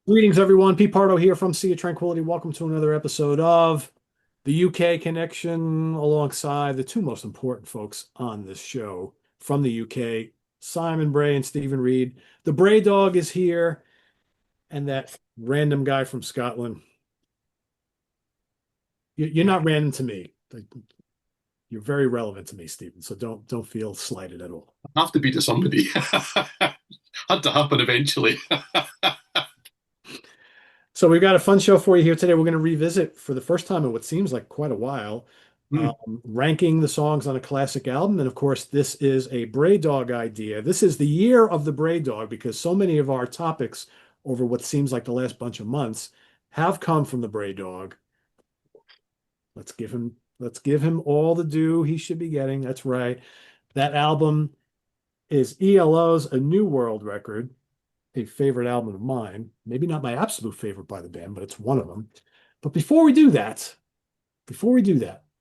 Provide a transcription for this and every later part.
Greetings, everyone. Pete Pardo here from Sea of Tranquility. Welcome to another episode of the UK Connection, alongside the two most important folks on this show from the UK, Simon Bray and Steven Reid. The Bray dog is here, and that random guy from Scotland. You're not random to me. You're very relevant to me, Stephen. So don't feel slighted at all. Have to be to somebody. Had to happen eventually. So we've got a fun show for you here today. We're going to revisit for the first time in what seems like quite a while, Hmm. ranking the songs on a classic album. And of course, this is a Bray Dog idea. This is the year of the Bray Dog because so many of our topics over what seems like the last bunch of months have come from the Bray Dog. Let's give him all the due he should be getting. That's right. That album is ELO's A New World record, a favorite album of mine. Maybe not my absolute favorite by the band, but it's one of them. But before we do that,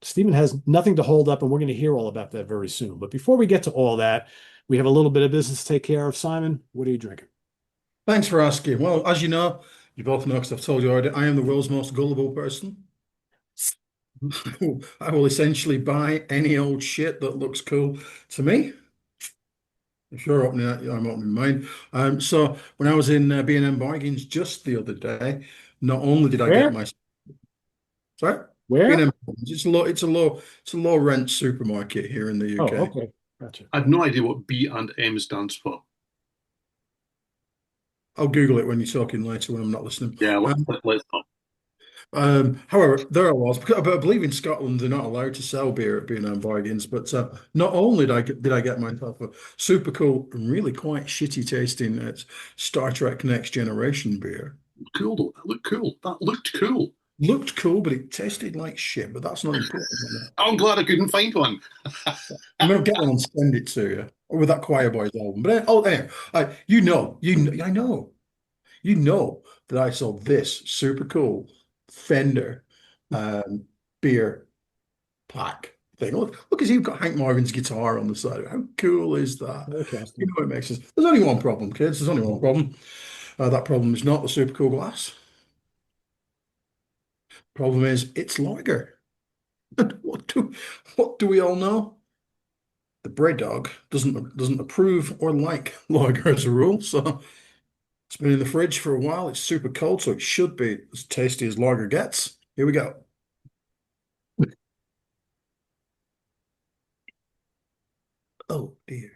Stephen has nothing to hold up, and we're going to hear all about that very soon. But before we get to all that, we have a little bit of business to take care of. Simon, what are you drinking? Thanks for asking. Well, as you know, you both know because I've told you already, I am the world's most gullible person. I will essentially buy any old shit that looks cool to me. If you're opening that, I'm opening mine. So when I was in B&M Bargains just the other day, not only did I get Where? my sorry, Where? B&M Bargains, it's a low rent supermarket here in the Oh, UK. okay. Gotcha. I have no idea what B and M stands for. I'll Google it when you're talking later when I'm not listening. Yeah, let's not. However, there I was, but I believe in Scotland they're not allowed to sell beer at B&M Bargains. But not only did I get myself a super cool and really quite shitty tasting Star Trek Next Generation beer. Cool though. That looked cool. That looked cool. Looked cool, but it tasted like shit. But that's not important right I'm glad I couldn't find one. I'm gonna get one and send it to you with that Choir Boys album. But anyway, I know, that I saw this super cool Fender um, beer plaque thing. Look, as you've got Hank Marvin's guitar on the side. How cool is that? You Fantastic. know it makes sense. There's only one problem, kids. There's only one problem. That problem is not the super cool glass. Problem is it's lager. And what do we all know? The Bray Dog doesn't approve or like lager as a rule. So it's been in the fridge for a while. It's super cold, so it should be as tasty as lager gets. Here we go. Oh dear.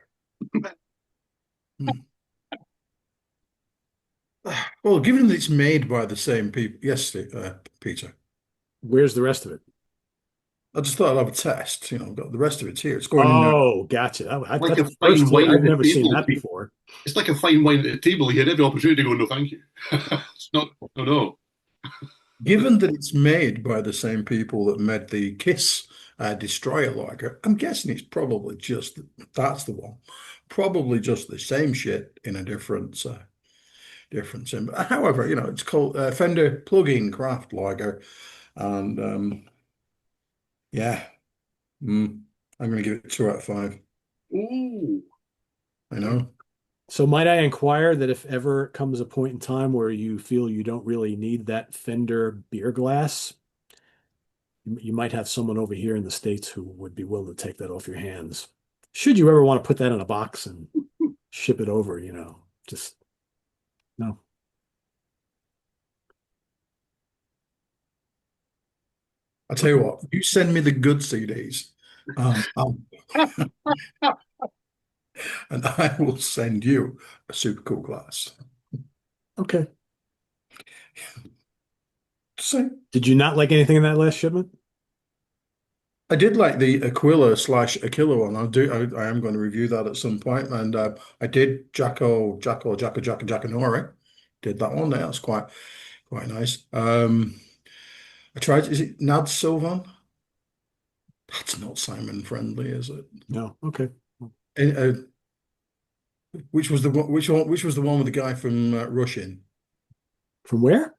Hmm. Well, given that it's made by the same people, yes, Peter. Where's the rest of it? I just thought I'd have a test. Got the rest of it's here. It's going in there. Oh, gotcha. Like That's a a fine first. wine I've at the never seen table. that before. It's like a fine wine at the table. He had every opportunity to go, no, thank you. It's not, no, no. Given that it's made by the same people that made the Kiss Destroyer lager, I'm guessing it's probably just that's the one. Probably just the same shit in a different sim. However, it's called Fender Plug-in Craft Lager, and yeah, I'm going to give it 2 out of 5. Ooh. I know. So might I inquire that if ever comes a point in time where you feel you don't really need that Fender beer glass, you might have someone over here in the States who would be willing to take that off your hands. Should you ever want to put that in a box and ship it over, just no. I tell you what, you send me the good CDs, and I will send you a super cool glass. Okay. So Did you not like anything in that last shipment? I did like the Aquila slash Aquila one. I am going to review that at some point, and I did Jackanori. Did that one there. That's quite nice. I tried. Is it Nad Sylvan? That's not Simon friendly, is it? No. Okay. And, which was the one? Which was the one with the guy from Rush in? From where?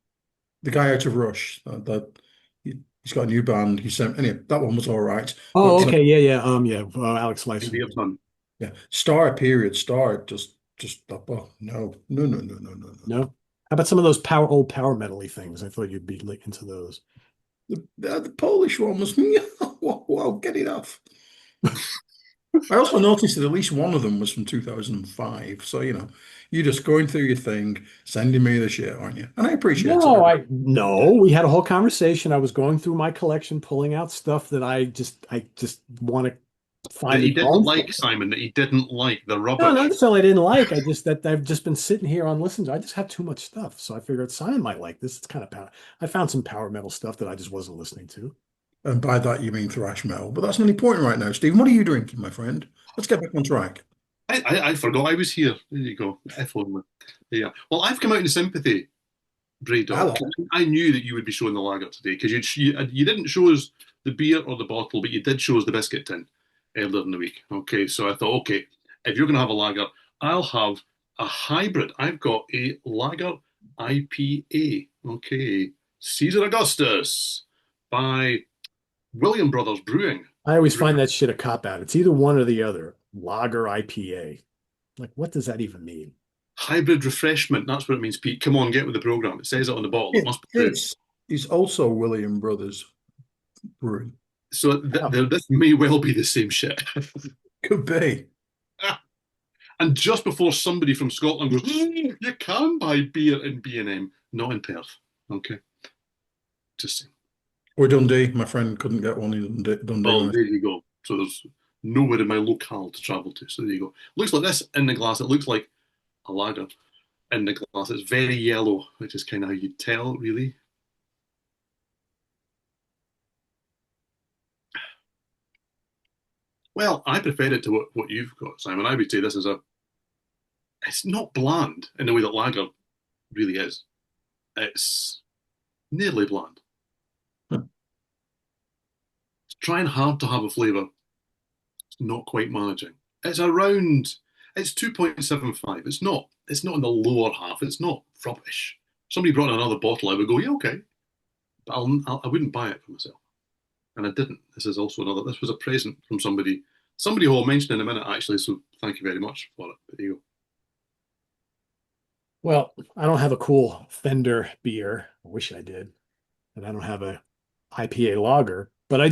The guy out of Rush. He's got a new band. He sent anyway. That one was all right, Oh, but okay. Yeah, yeah. Yeah. Alex Maybe Lifeson. have done. yeah, Star period. Star just oh, no. No. How about some of those old power metal-y things? I thought you'd be like into those. The Polish one was, whoa, whoa, get it off. I also noticed that at least one of them was from 2005. So, you're just going through your thing, sending me the shit, aren't you? And I appreciate it. No, we had a whole conversation. I was going through my collection, pulling out stuff that I just want to That find he a didn't home for. like, Simon, that he didn't like the No, not rubbish. necessarily I didn't like. I just that I've just been sitting here on listen to. I just have too much stuff, so I figured Simon might like this. It's kind of power. I found some power metal stuff that I just wasn't listening to. And by that, you mean thrash metal. But that's not important right now. Stephen, what are you drinking, my friend? Let's get back on track. I forgot I was here. There you go. F on me. Yeah. Well, I've come out in sympathy, Bray Dog. Hello. I knew that you would be showing the lager today because you didn't show us the beer or the bottle, but you did show us the biscuit tin earlier in the week. Okay, so I thought, okay, if you're going to have a lager, I'll have a hybrid. I've got a lager IPA. Okay, Caesar Augustus by William Brothers Brewing. I always find that shit a cop out. It's either one or the other. Lager IPA. Like, what does that even mean? Hybrid refreshment. That's what it means, Pete. Come on, get with the program. It says it on the bottle. It Yeah, must be true. this is also William Brothers Brewing. So Oh, this may well be the same shit. Could be. And just before somebody from Scotland goes, "Mm, you can buy beer in B&M, not in Perth. Okay, just saying. Or Dundee. My friend couldn't get one in Dundee. Well, there you go. So there's nowhere in my locale to travel to. So there you go. Looks like this in the glass. It looks like a lager in the glass. It's very yellow, which is kind of how you tell, really. Well, I prefer it to what you've got, Simon. I would say this is it's not bland in the way that lager really is. It's nearly bland. It's trying hard to have a flavour. It's not quite managing. It's 2.75. It's not in the lower half. It's not rubbish. If somebody brought in another bottle, I would go, yeah, okay. But I wouldn't buy it for myself. And I didn't. This was a present from somebody who I'll mention in a minute, actually. So thank you very much for it. There you go. well, I don't have a cool Fender beer. I wish I did. And I don't have a IPA lager, but I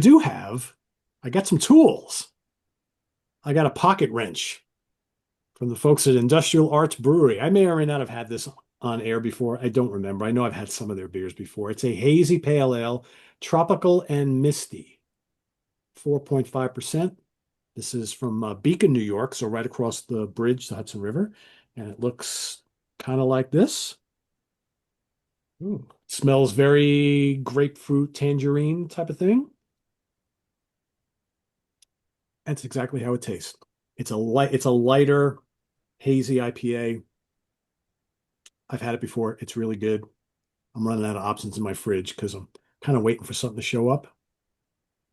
got some tools. I got a pocket wrench from the folks at Industrial Arts Brewery. I may or may not have had this on air before. I don't remember. I know I've had some of their beers before. It's a hazy pale ale, tropical and misty, 4.5%. This is from Beacon, New York, so right across the bridge, the Hudson River. And it looks kind of like this. Ooh. Smells very grapefruit, tangerine type of thing. That's exactly how it tastes. It's a lighter, hazy IPA. I've had it before. It's really good. I'm running out of options in my fridge because I'm kind of waiting for something to show up.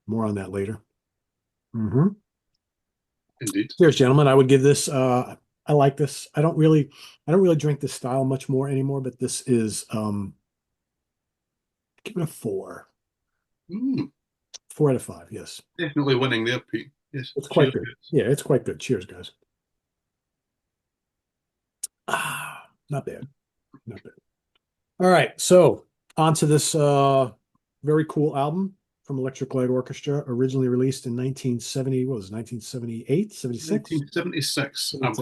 More on that later. Mm-hmm. Indeed. Cheers, gentlemen. I would give this I like this. I don't really drink this style much more anymore, but this is give it a 4. Mm, 4 out of 5, yes. definitely winning there, Pete. Yes. It's quite Cheers. good. Yeah, it's quite good. Cheers, guys. Not bad. Not bad. All right, so on to this very cool album from Electric Light Orchestra, originally released in 1970, what was it, 1978, 76? 1976. I've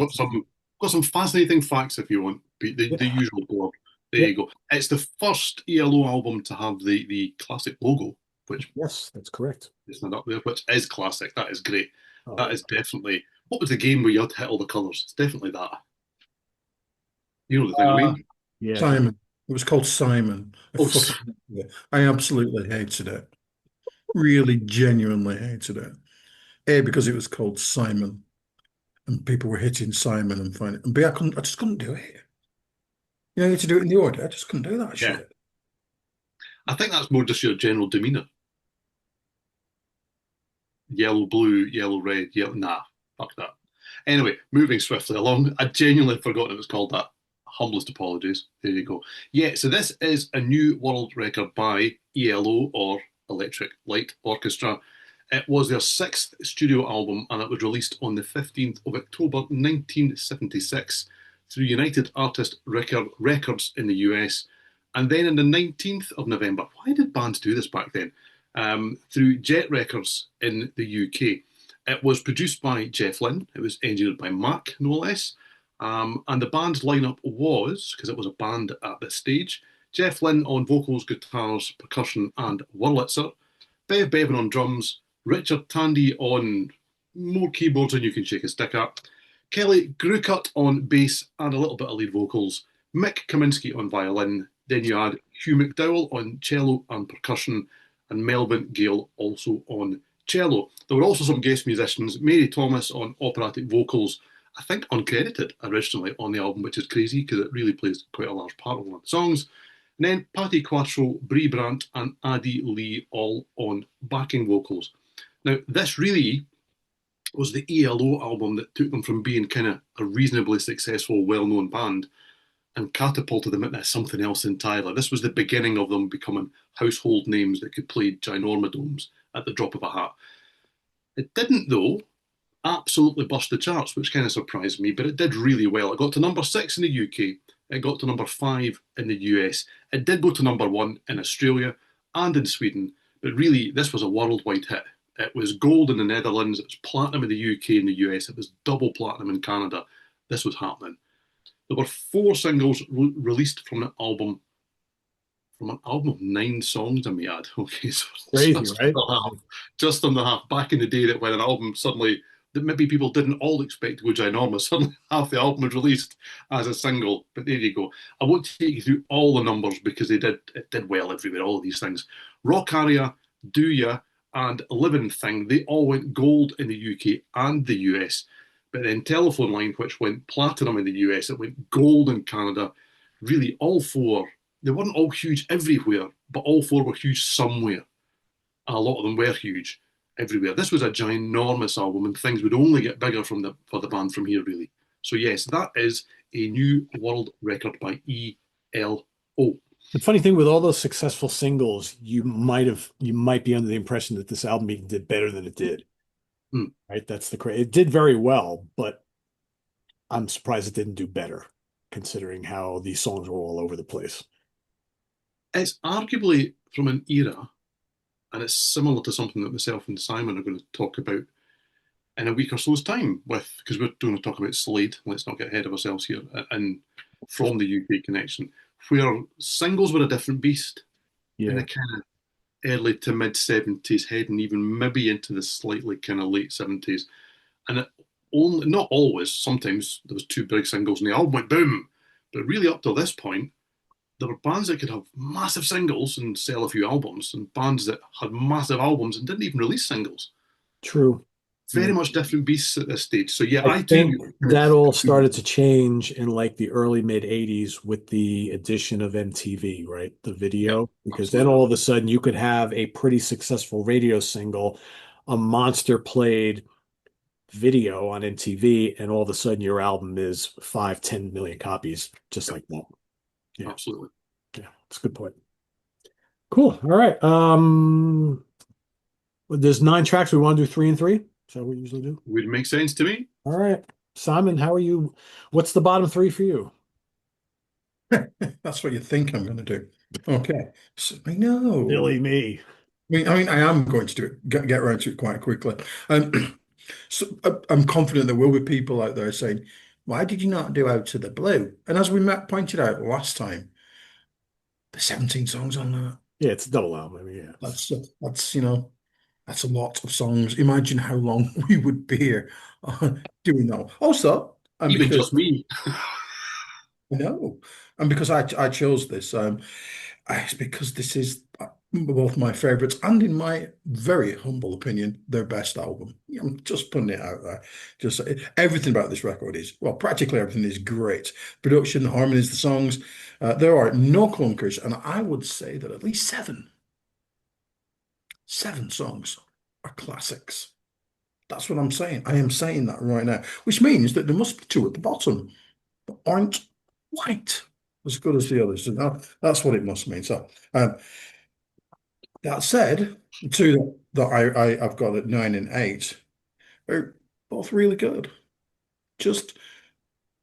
got some fascinating facts if you want, Pete. The Yeah. usual blog. There Yeah. you go. It's the first ELO album to have the classic logo, which Yes, that's correct. is not up there, which is classic. That is great. Oh, That yeah. is definitely what was the game where you had to hit all the colours? It's definitely that. You know the thing I Uh, mean? yeah. Simon. It was called Simon. Oh, I absolutely hated it. Really, genuinely hated it. A, because it was called Simon, and people were hitting Simon and finding. And B, I just couldn't do it. You had to do it in the order. I just couldn't do that yeah. shit. I think that's more just your general demeanour. Yellow, blue, yellow, red, yellow. Nah, fuck that. Anyway, moving swiftly along. I genuinely forgot it was called that. Humblest apologies. There you go. Yeah, so this is a new world record by ELO or Electric Light Orchestra. It was their sixth studio album and it was released on the 15th of October 1976 through United Artist Records in the US, and then on the 19th of November, why did bands do this back then? Through Jet Records in the UK. It was produced by Jeff Lynne. It was engineered by Mac, no less. And the band's lineup was, because it was a band at this stage, Jeff Lynne on vocals, guitars, percussion, and Wurlitzer, Bev Bevan on drums, Richard Tandy on more keyboards than you can shake a stick at, Kelly Grucut on bass and a little bit of lead vocals, Mick Kaminsky on violin, then you had Hugh McDowell on cello and percussion, and Melvin Gale also on cello. There were also some guest musicians, Mary Thomas on operatic vocals, I think uncredited originally on the album, which is crazy because it really plays quite a large part of one of the songs. And then Patty Quattro, Bree Brandt, and Addie Lee all on backing vocals. Now, this really was the ELO album that took them from being kind of a reasonably successful, well-known band and catapulted them into something else entirely. This was the beginning of them becoming household names that could play ginormodomes at the drop of a hat. It didn't, though, absolutely bust the charts, which kind of surprised me, but it did really well. It got to number 6 in the UK. It got to number 5 in the US. It did go to number 1 in Australia and in Sweden, but really, this was a worldwide hit. It was gold in the Netherlands, it was platinum in the UK and the US, it was double platinum in Canada. This was happening. There were 4 singles released from an album of 9 songs, I may add. Okay, so Crazy, just right? under half. Just under half. Back in the day, that when an album suddenly that maybe people didn't all expect to go ginormous, suddenly half the album was released as a single. But there you go. I won't take you through all the numbers because it did well everywhere. All of these things, Rock Aria, Do Ya, and Living Thing, they all went gold in the UK and the US. But then Telephone Line, which went platinum in the US, it went gold in Canada. Really, all 4. They weren't all huge everywhere, but all 4 were huge somewhere. And a lot of them were huge everywhere. This was a ginormous album, and things would only get bigger for the band from here, really. So yes, that is a new world record by ELO. The funny thing with all those successful singles, you might be under the impression that this album even did better than it did. Right? That's it did very well, but I'm surprised it didn't do better, considering how these songs were all over the place. It's arguably from an era, and it's similar to something that myself and Simon are going to talk about in a week or so's time because we're going to talk about Slade. Let's not get ahead of ourselves here. And from the UK connection, where singles were a different beast in the kind of early to mid 70s, heading even maybe into the slightly kind of late 70s. And it only, not always, sometimes there was 2 big singles and the album went boom. But really up to this point, there were bands that could have massive singles and sell a few albums, and bands that had massive albums and didn't even release singles. True. Very much different beasts at this stage. So yeah, I think that all started to change in like the early mid 80s with the addition of MTV, right? The video, because then all of a sudden you could have a pretty successful radio single, a monster played video on MTV, and all of a sudden your album is 5-10 million copies, just like that. Yeah, absolutely. Yeah, that's a good point. Cool. All right. There's 9 tracks. We want to do 3 and 3. Is that what we usually do? Would make sense to me. All right. Simon, how are you? What's the bottom 3 for you? That's what you think I'm going to do. Okay. So, I know. Silly me. I mean, I am going to do it, get around to it quite quickly. So I'm confident there will be people out there saying, why did you not do Out to the Blue? And as we pointed out last time, there's 17 songs on that. Yeah, it's a double album. I mean, yeah. That's that's a lot of songs. Imagine how long we would be here doing that. Also, even just me. No, and because I chose this, it's because this is both my favorites and, in my very humble opinion, their best album. I'm just putting it out there. Just everything about this record is, well, practically everything is great. Production, harmonies, the songs. There are no clunkers, and I would say that at least 7 songs are classics. That's what I'm saying. I am saying that right now, which means that there must be 2 at the bottom that aren't quite as good as the others. So that's what it must mean. So that said, the 2 that I've got at 9 and 8 are both really good. Just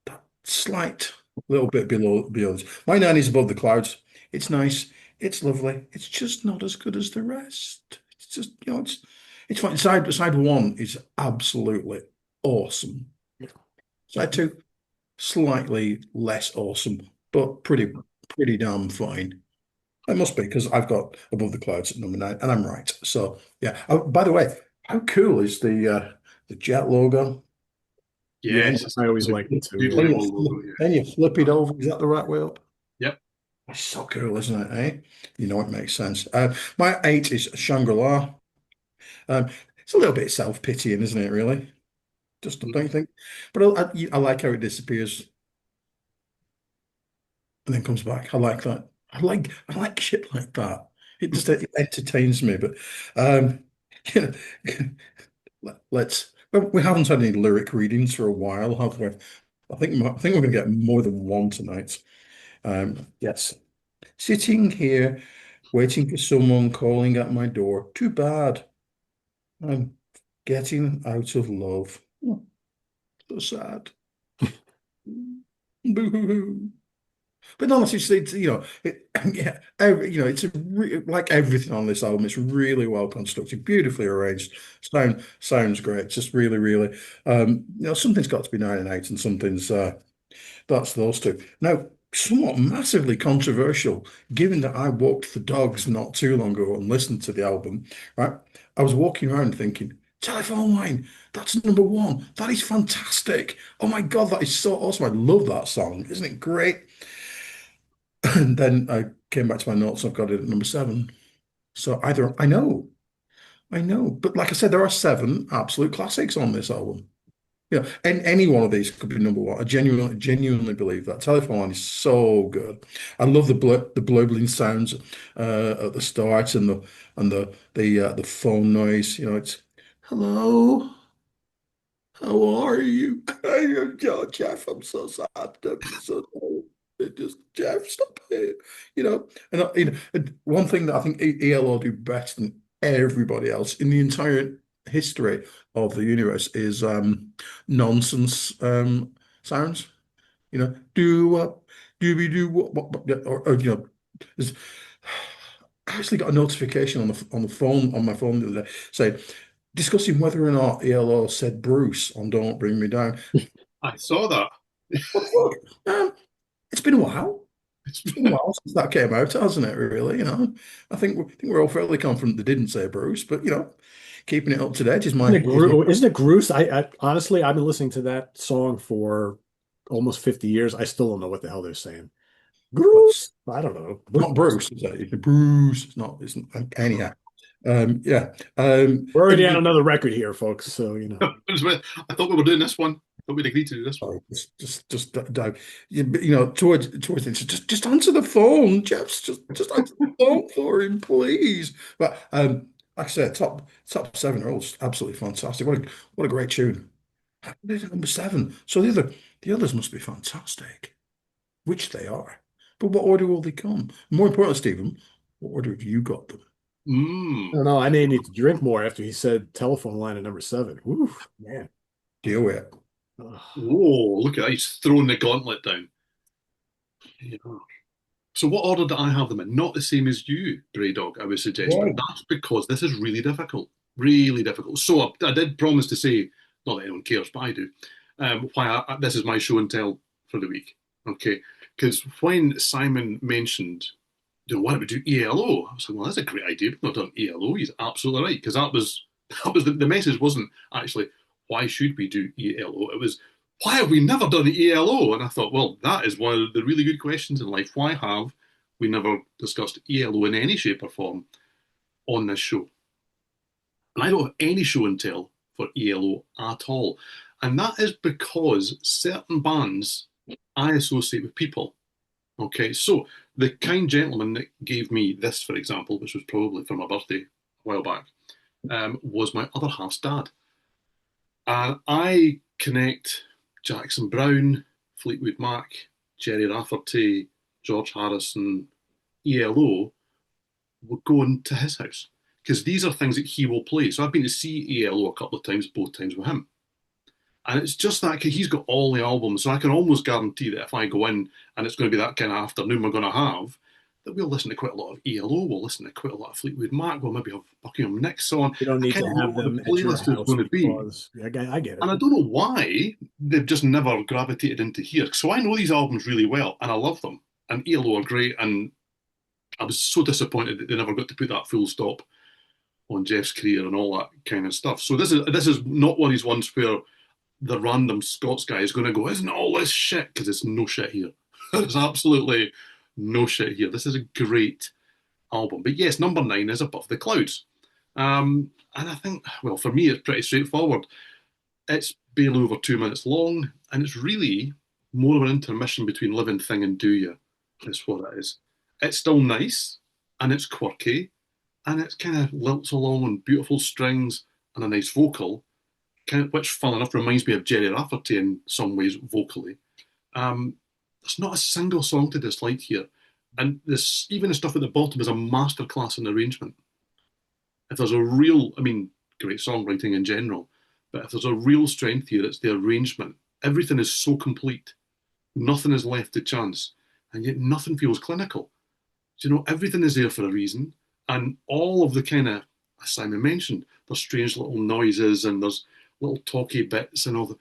that slight little bit below this. My 9 is above the clouds. It's nice. It's lovely. It's just not as good as the rest. It's just, it's fine. Side one is absolutely awesome. Side two, slightly less awesome, but pretty damn fine. It must be because I've got above the clouds at number 9, and I'm right. So yeah. Oh, by the way, how cool is the jet logo? Yeah, Yes, I always it's a liked it too. Yeah. beautiful logo. Yeah. then you flip it over. Is that the right way up? Yep. That's so cool, isn't it? Eh? You know, it makes sense. My 8 is Shangri-La. Um, it's a little bit self-pitying, isn't it? Really, just don't you think? But I like how it disappears and then comes back. I like that. I like shit like that. It entertains me. But um, you know, let's. Well, we haven't had any lyric readings for a while, have we? I think we're going to get more than one tonight. Yes. Sitting here waiting for someone calling at my door. Too bad. I'm getting out of love. Oh, so sad. Boo-hoo-hoo. But no, yeah, it's like everything on this album. It's really well constructed, beautifully arranged. Sounds great. It's just really, really, something's got to be 9 and 8, and something's that's those two. Now, somewhat massively controversial, given that I walked the dogs not too long ago and listened to the album, right? I was walking around thinking, Telephone Line, that's number 1. That is fantastic. Oh my God, that is so awesome. I love that song. Isn't it great? And then I came back to my notes. I've got it at number 7. So either I know, but like I said, there are 7 absolute classics on this album. And any one of these could be number 1. I genuinely believe that. Telephone Line is so good. I love the blurbbling sounds at the start and the phone noise. It's hello, how are you? Yo, Jeff, I'm so sad. I'm so it just Jeff, stop it. And one thing that I think ELO do better than everybody else in the entire history of the universe is nonsense sounds. Do what, do what, or there's, I actually got a notification on the phone on my phone the other day saying discussing whether or not ELO said Bruce on Don't Bring Me Down. I saw that. What the fuck? It's been a while. It's been a while since that came out, hasn't it? Really, I think we're all fairly confident they didn't say Bruce, but keeping it up to date is my. Isn't it Bruce? I honestly, I've been listening to that song for almost 50 years. I still don't know what the hell they're saying. Bruce? I don't know. Not Bruce, is it? It's Bruce. It's not. It's not anyhow. Yeah. We're already on another record here, folks. So I thought we were doing this one. I thought we'd agreed to do this one. Sorry, just dive. Towards this, just answer the phone, Jeff. Just answer the phone for him, please. But like I said, top 7 are all absolutely fantastic. What a great tune. Number 7. So the others must be fantastic, which they are. But what order will they come? More importantly, Stephen, what order have you got them? I don't know. I may need to drink more after he said Telephone Line at number 7. Woo, man. Deal with it. Whoa, look at that. He's thrown the gauntlet down. Yeah. So what order do I have them in? Not the same as you, Bray Dog, I would suggest, but Right. that's because this is really difficult. Really difficult. So I did promise to say, not that anyone cares, but I do, why this is my show and tell for the week. Okay. Because when Simon mentioned, why don't we do ELO? I was like, well, that's a great idea. We've not done ELO. He's absolutely right. Because that was the message wasn't actually, why should we do ELO? It was, why have we never done ELO? And I thought, well, that is one of the really good questions in life. Why have we never discussed ELO in any shape or form on this show? And I don't have any show and tell for ELO at all. And that is because certain bands I associate with people. Okay, so the kind gentleman that gave me this, for example, which was probably for my birthday a while back, was my other half's dad. And I connect Jackson Browne, Fleetwood Mac, Jerry Rafferty, George Harrison, ELO, we're going to his house. Because these are things that he will play. So I've been to see ELO a couple of times, both times with him. And it's just that he's got all the albums, so I can almost guarantee that if I go in and it's going to be that kind of afternoon we're going to have, that we'll listen to quite a lot of ELO, we'll listen to quite a lot of Fleetwood Mac, we'll maybe have Buckingham Nicks on. You don't I need kind to of know have what the them at your playlist is house going to be. because I get And it. I don't know why they've just never gravitated into here. So I know these albums really well and I love them. And ELO are great. And I was so disappointed that they never got to put that full stop on Jeff's career and all that kind of stuff. So this is not one of these ones where the random Scots guy is going to go, isn't all this shit? Because it's no shit here. There's absolutely no shit here. This is a great album. But yes, number 9 is Above the Clouds. And I think, well, for me, it's pretty straightforward. It's barely over 2 minutes long, and it's really more of an intermission between Living Thing and Do Ya, is what it is. It's still nice, and it's quirky, and it kind of lilts along on beautiful strings and a nice vocal, which, fun enough, reminds me of Jerry Rafferty in some ways vocally. Um, there's not a single song to dislike here, and this even the stuff at the bottom is a masterclass in arrangement. If there's a real, I mean, great songwriting in general, but if there's a real strength here, it's the arrangement. Everything is so complete, nothing is left to chance, and yet nothing feels clinical. So, everything is there for a reason, and all of the kind of, as Simon mentioned, there's strange little noises and there's little talky bits and all the,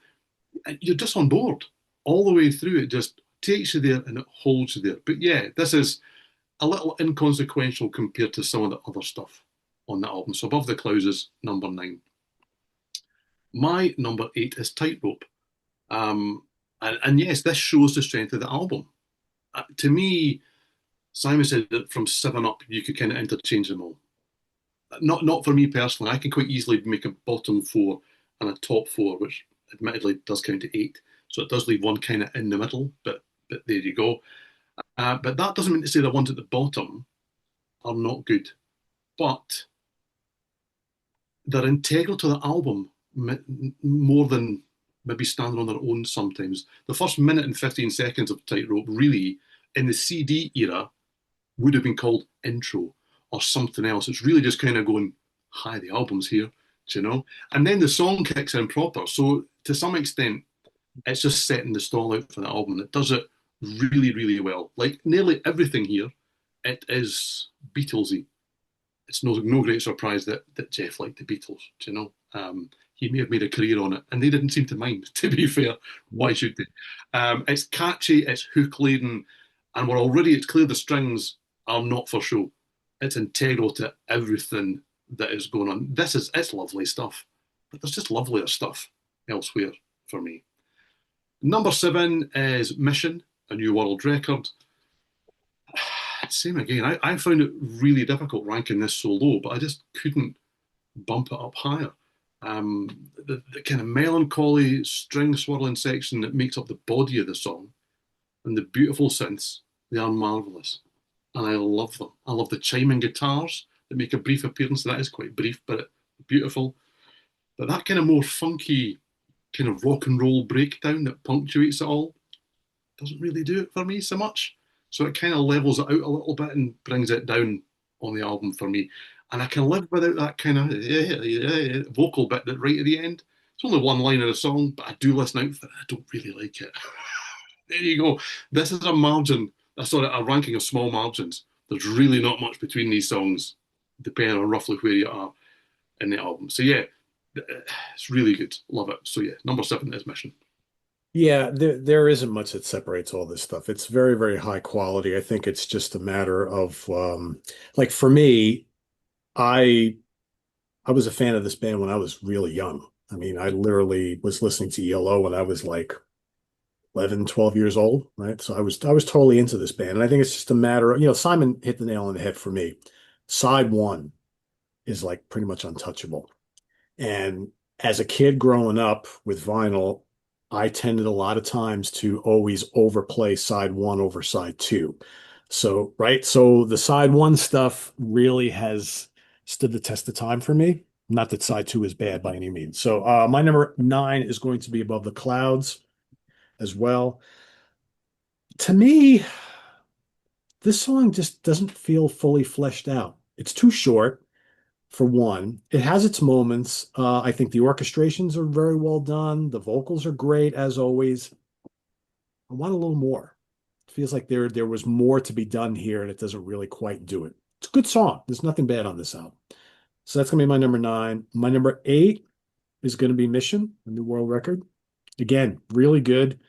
and you're just on board all the way through. It just takes you there and it holds you there. But yeah, this is a little inconsequential compared to some of the other stuff on the album. So Above the Clouds is number 9. My number 8 is Tightrope. And yes, this shows the strength of the album. To me, Simon said that from 7 up, you could kind of interchange them all. Not for me personally. I can quite easily make a bottom 4 and a top 4, which admittedly does count to 8. So it does leave one kind of in the middle, but there you go. But that doesn't mean to say the ones at the bottom are not good. But they're integral to the album more than maybe standing on their own sometimes. The first minute and 15 seconds of Tightrope really, in the CD era, would have been called intro or something else. It's really just kind of going, hi, the album's here, And then the song kicks in proper. So to some extent, it's just setting the stall out for the album. It does it really, really well. Like nearly everything here, it is Beatlesy. It's no great surprise that Jeff liked the Beatles. He may have made a career on it, and they didn't seem to mind. To be fair, why should they? It's catchy, it's hook laden, and it's clear the strings are not for show. It's integral to everything that is going on. It's lovely stuff, but there's just lovelier stuff elsewhere for me. Number 7 is Mission, a New World Record. Same again. I found it really difficult ranking this so low, but I just couldn't bump it up higher. The kind of melancholy string swirling section that makes up the body of the song and the beautiful synths, they are marvelous. And I love them. I love the chiming guitars that make a brief appearance. That is quite brief, but beautiful. But that kind of more funky, kind of rock and roll breakdown that punctuates it all doesn't really do it for me so much. So it kind of levels it out a little bit and brings it down on the album for me. And I can live without that kind of vocal bit that right at the end. It's only one line of the song, but I do listen out for it. I don't really like it. There you go. This is a ranking of small margins. There's really not much between these songs, depending on roughly where you are in the album. So yeah, it's really good. Love it. So yeah, number 7 is Mission. Yeah, there isn't much that separates all this stuff. It's very, very high quality. I think it's just a matter of like for me, I I was a fan of this band when I was really young. I mean, I literally was listening to ELO when I was like 11, 12 years old, right? So I was totally into this band. And I think it's just a matter of, Simon hit the nail on the head for me. Side one is like pretty much untouchable. And as a kid growing up with vinyl, I tended a lot of times to always overplay side one over side two. So, right. So the side one stuff really has stood the test of time for me. Not that side two is bad by any means. So, my number 9 is going to be Above the Clouds as well. To me, this song just doesn't feel fully fleshed out. It's too short. for one. It has its moments. I think the orchestrations are very well done. The vocals are great as always. I want a little more. It feels like there was more to be done here, and it doesn't really quite do it. It's a good song. There's nothing bad on this album. So that's gonna be my number nine. My number eight is gonna be Mission, the new world record. Again, really good,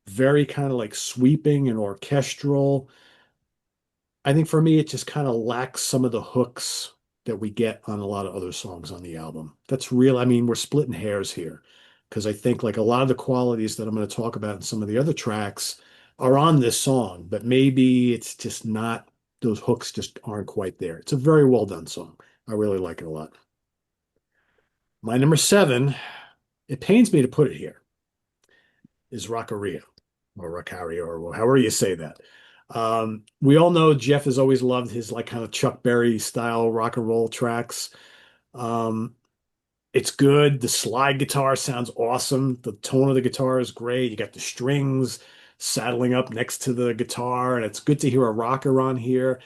very kind of like sweeping and orchestral. I think for me, it just kind of lacks some of the hooks that we get on a lot of other songs on the album. That's real. I mean, we're splitting hairs here because I think like a lot of the qualities that I'm going to talk about in some of the other tracks are on this song, but maybe it's just not, those hooks just aren't quite there. It's a very well done song. I really like it a lot. My number seven, it pains me to put it here, is Rockaria or Rockaria or however you say that. We all know Jeff has always loved his like kind of Chuck Berry style rock and roll tracks. Um, it's good. The slide guitar sounds awesome. The tone of the guitar is great. You got the strings saddling up next to the guitar, and it's good to hear a rocker on here.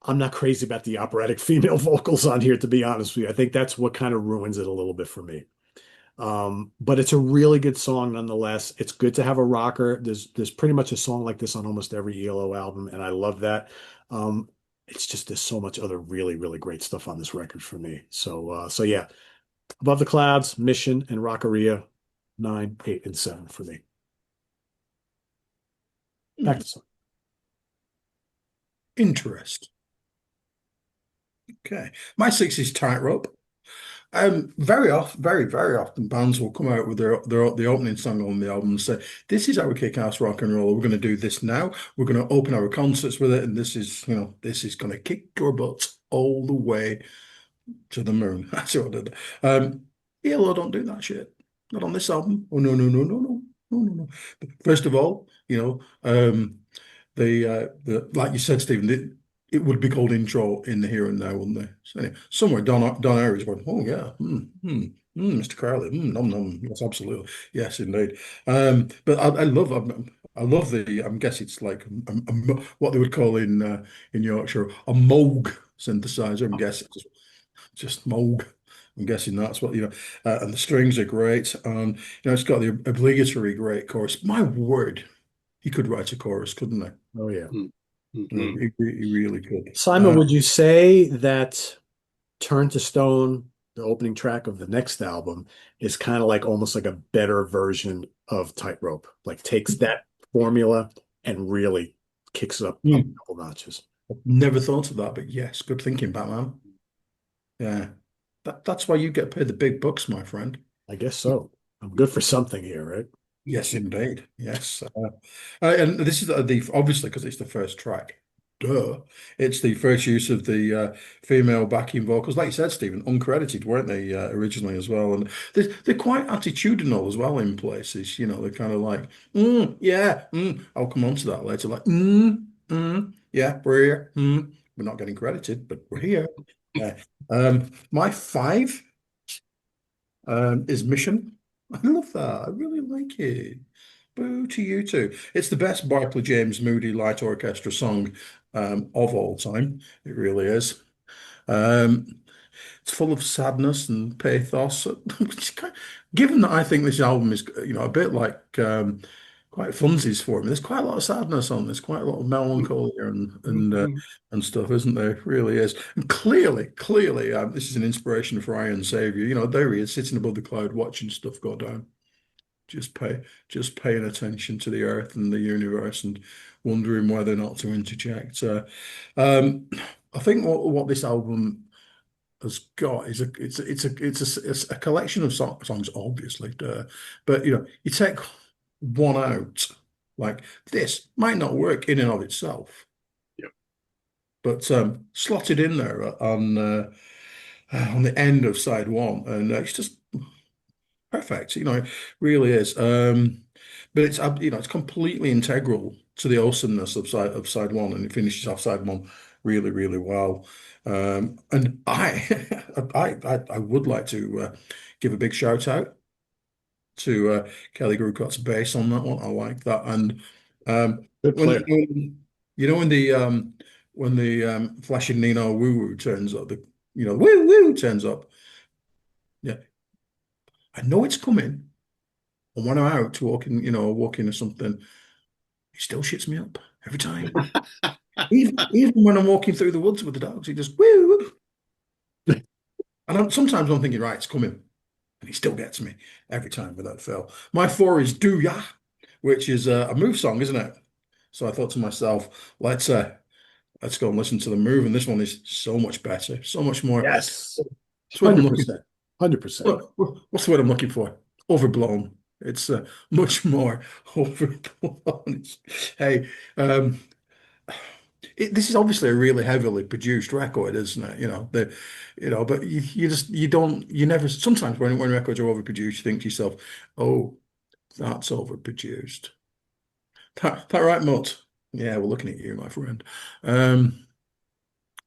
I'm not crazy about the operatic female vocals on here, to be honest with you. I think that's what kind of ruins it a little bit for me. But it's a really good song nonetheless. It's good to have a rocker. There's pretty much a song like this on almost every ELO album, and I love that. Um, it's just there's so much other really, really great stuff on this record for me. So yeah, Above the Clouds, Mission, and Rockaria, nine, eight, and seven for me. Back to song. Interest. Okay. My six is Tightrope. Very often, very often, bands will come out with the opening song on the album and say, "This is our kick-ass rock and roll. We're going to do this now. We're going to open our concerts with it, and this is going to kick your butts all the way to the moon." That's what I did. ELO don't do that shit. Not on this album. Oh no, no, no, no, no, no, no, no. First of all, the like you said, Stephen, it would be called intro in the here and now, wouldn't they? So anyway, somewhere Don Airy's going, oh yeah, Mr. Crowley, nom nom, yes, absolutely, yes, indeed. But I love I guess it's like what they would call in Yorkshire a Moog synthesizer. I'm guessing just Moog. I'm guessing that's what and the strings are great. It's got the obligatory great chorus. My word, he could write a chorus, couldn't he? Oh yeah. Mm-hmm. He really could. Simon, would you say that Turn to Stone, the opening track of the next album, is kind of like almost like a better version of Tightrope? Like takes that formula and really kicks it up a couple notches. Never thought of that, but yes, good thinking, Batman. Yeah. That's why you get paid the big bucks, my friend. I guess so. I'm good for something here, right? Yes, indeed. Yes. And this is the obviously because it's the first track. Duh. It's the first use of the female backing vocals. Like you said, Stephen, uncredited, weren't they, originally as well? And they're quite attitudinal as well in places. They're kind of like, yeah, I'll come on to that later. Like, yeah, we're here. We're not getting credited, but we're here. Yeah. My five is Mission. I love that. I really like it. Boo to you too. It's the best Barclay James Moody Light Orchestra song of all time. It really is. Um, it's full of sadness and pathos. Given that I think this album is, a bit like quite funsies for me. There's quite a lot of sadness on this, quite a lot of melancholy and stuff, isn't there? It really is. And clearly, this is an inspiration for Iron Savior. There he is sitting above the cloud watching stuff go down. Just paying attention to the earth and the universe and wondering whether or not to interject. I think what this album has got is it's a collection of songs, obviously, but you take one out, like this might not work in and of itself, Yeah. but slotted in there on the end of side one, and it's just perfect. It really is. But it's completely integral to the awesomeness of side one, and it finishes off side one really, really well. And I would like to give a big shout out to Kelly Grucott's bass on that one. I like that. And Good player. when the flashing Nino Woo Woo turns up, woo woo turns up. Yeah, I know it's coming. And when I'm out walking or something, he still shits me up every time. Even when I'm walking through the woods with the dogs, he just woo woo. And sometimes I'm thinking, right, it's coming. And he still gets me every time without fail. My four is Do Ya, which is a move song, isn't it? So I thought to myself, let's go and listen to the move. And this one is so much better, so much more. Yes, That's what I'm looking 100%, 100%. What's the word I'm looking for? Overblown. It's much more overblown. Hey, um, this is obviously a really heavily produced record, isn't it? But you never. Sometimes when records are overproduced, you think to yourself, "Oh, that's overproduced." That right, Mutt? Yeah, we're looking at you, my friend. Um,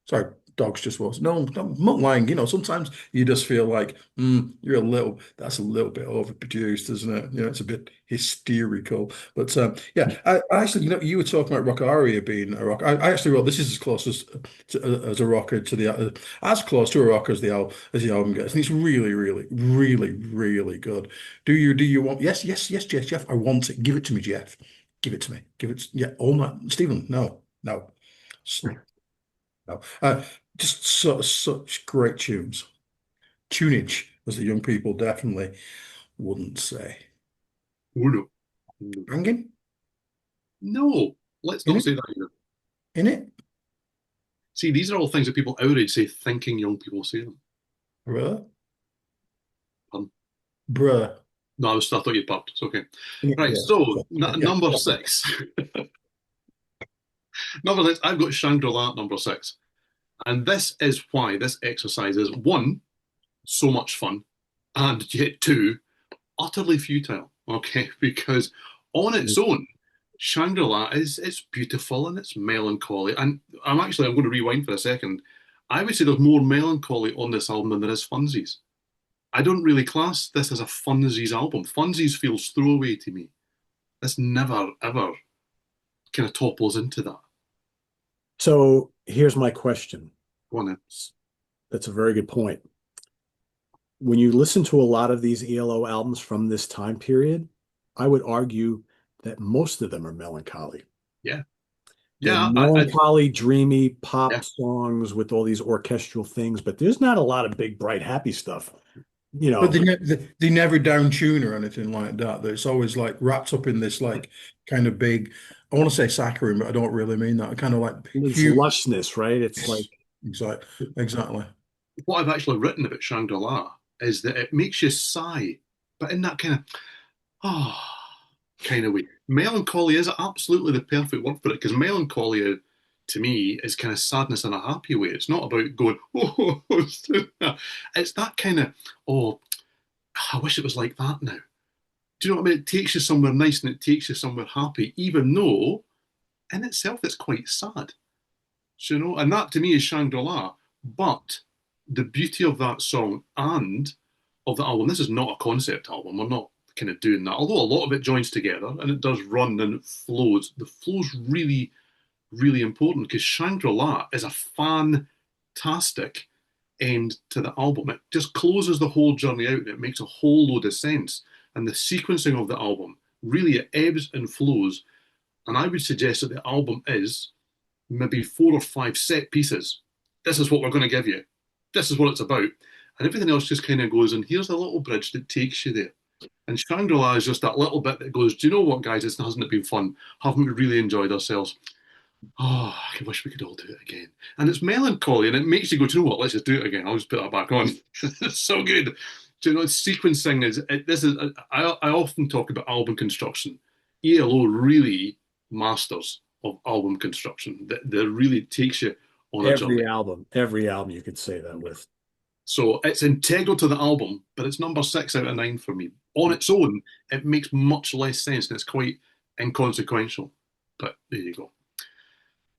Sorry, dogs just was. No, I'm not lying. Sometimes you just feel like, that's a little bit overproduced, isn't it? It's a bit hysterical. But yeah, I actually, you were talking about Rock Aria being a rock. I actually wrote this is as close as a rocker to as close to a rocker as the album gets, and it's really, really, really, really good. Do you want? Yes, yes, yes, Jeff. I want it. Give it to me, Jeff. Give it to me. Yeah, all night, Stephen. No, no. No. Just such great tunes. Tunage, as the young people definitely wouldn't say. Oh, no. No. Banging No, let's in not it, say that either. in it, See, these are all things that people our age say, thinking young people say them. bruh, Pardon? bruh. No, I thought you'd popped. It's okay. In it, Right, yeah. so Yeah. number six. Number six, I've got Shangri-La at number six. And this is why this exercise is one, so much fun, and yet two, utterly futile. Okay, because on its own, Shangri-La is it's beautiful and it's melancholy. And I'm going to rewind for a second. I would say there's more melancholy on this album than there is funsies. I don't really class this as a funsies album. Funsies feels throwaway to me. This never ever kind of topples into that. So here's my question. Go on then. That's a very good point. When you listen to a lot of these ELO albums from this time period, I would argue that most of them are melancholy. Yeah, They're yeah, melancholy, dreamy yeah. pop songs with all these orchestral things, but there's not a lot of big, bright, happy stuff. You But know, they never down tune or anything like that. It's always like wrapped up in this like kind of big. I want to say saccharine, but I don't really mean that. Kind of like it's huge. lushness, right? It's like Exactly. Exactly. What I've actually written about Shangri-La is that it makes you sigh, but in that kind of ah kind of way. Melancholy is absolutely the perfect word for it because melancholy to me is kind of sadness in a happy way. It's not about going, oh, it's that kind of, oh, I wish it was like that now. Do you know what I mean? It takes you somewhere nice and it takes you somewhere happy, even though in itself it's quite sad. So, and that to me is Shangri-La. But the beauty of that song and of the album, this is not a concept album. We're not kind of doing that. Although a lot of it joins together and it does run and it flows. The flow's really, really important because Shangri-La is a fantastic end to the album. It just closes the whole journey out and it makes a whole load of sense. And the sequencing of the album really it ebbs and flows. And I would suggest that the album is maybe four or five set pieces. This is what we're going to give you. This is what it's about. And everything else just kind of goes, and here's a little bridge that takes you there. And Shangri-La is just that little bit that goes, do you know what, guys? Hasn't it been fun? Haven't we really enjoyed ourselves? Oh, I wish we could all do it again. And it's melancholy, and it makes you go, do you know what? Let's just do it again. I'll just put that back on. It's so good. Do you know, sequencing is, I often talk about album construction. ELO really masters of album construction that really takes you on a journey. every album you could say that with. So it's integral to the album, but it's number 6 out of 9 for me. On its own, it makes much less sense and it's quite inconsequential. But there you go.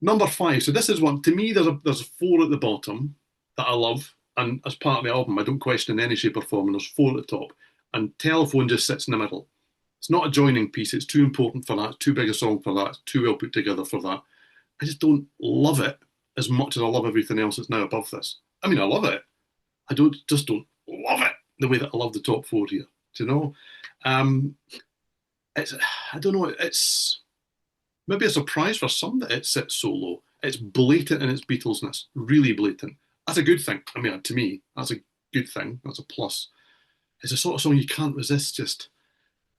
Number 5. So this is one. To me, there's 4 at the bottom that I love, and as part of the album, I don't question in any shape or form. And there's 4 at the top, and Telephone just sits in the middle. It's not a joining piece. It's too important for that. It's too big a song for that. It's too well put together for that. I just don't love it as much as I love everything else that's now above this. I mean, I love it. I don't love it the way that I love the top four here. Do you know? Um, it's I don't know. It's maybe a surprise for some that it sits so low. It's blatant in its Beatlesness, really blatant. That's a good thing. I mean, to me, that's a good thing. That's a plus. It's a sort of song you can't resist just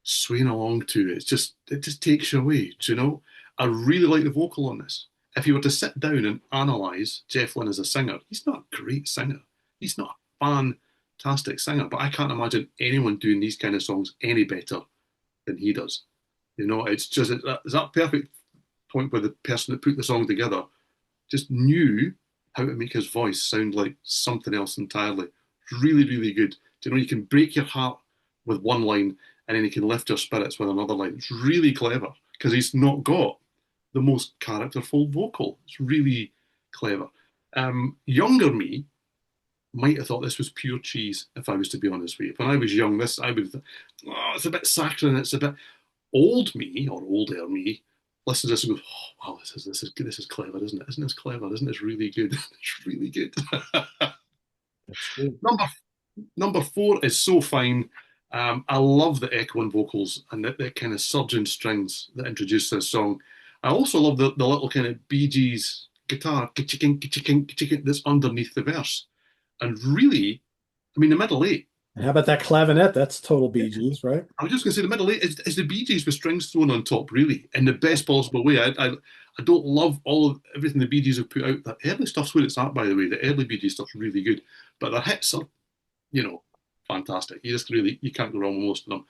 swaying along to. It just takes you away. Do you know? I really like the vocal on this. If you were to sit down and analyze Jeff Lynne as a singer, he's not a great singer. He's not a fantastic singer, but I can't imagine anyone doing these kind of songs any better than he does. You know, it's just it's that perfect point where the person that put the song together just knew how to make his voice sound like something else entirely. Really, really good. Do you know, you can break your heart with one line and then he can lift your spirits with another line. It's really clever because he's not got the most characterful vocal. It's really clever. Younger me might have thought this was pure cheese, if I was to be honest with you. When I was young, this I would, oh, it's a bit saccharine. It's a bit old me or older me. Listen to this and goes, oh, wow, this is clever, isn't it? Isn't this clever? Isn't this really good? It's really good. That's true. Number four is so fine. I love the echoing vocals and the kind of surging strings that introduce this song. I also love the little kind of Bee Gees guitar that's underneath the verse. And really, I mean, the middle eight. And how about that clavinet? That's total Bee Gees, right? I was just going to say the middle eight is the Bee Gees with strings thrown on top, really, in the best possible way. I don't love all of everything the Bee Gees have put out. That early stuff's where it's at, by the way. The early Bee Gees stuff's really good, but their hits are, you know, fantastic. You can't go wrong with most of them.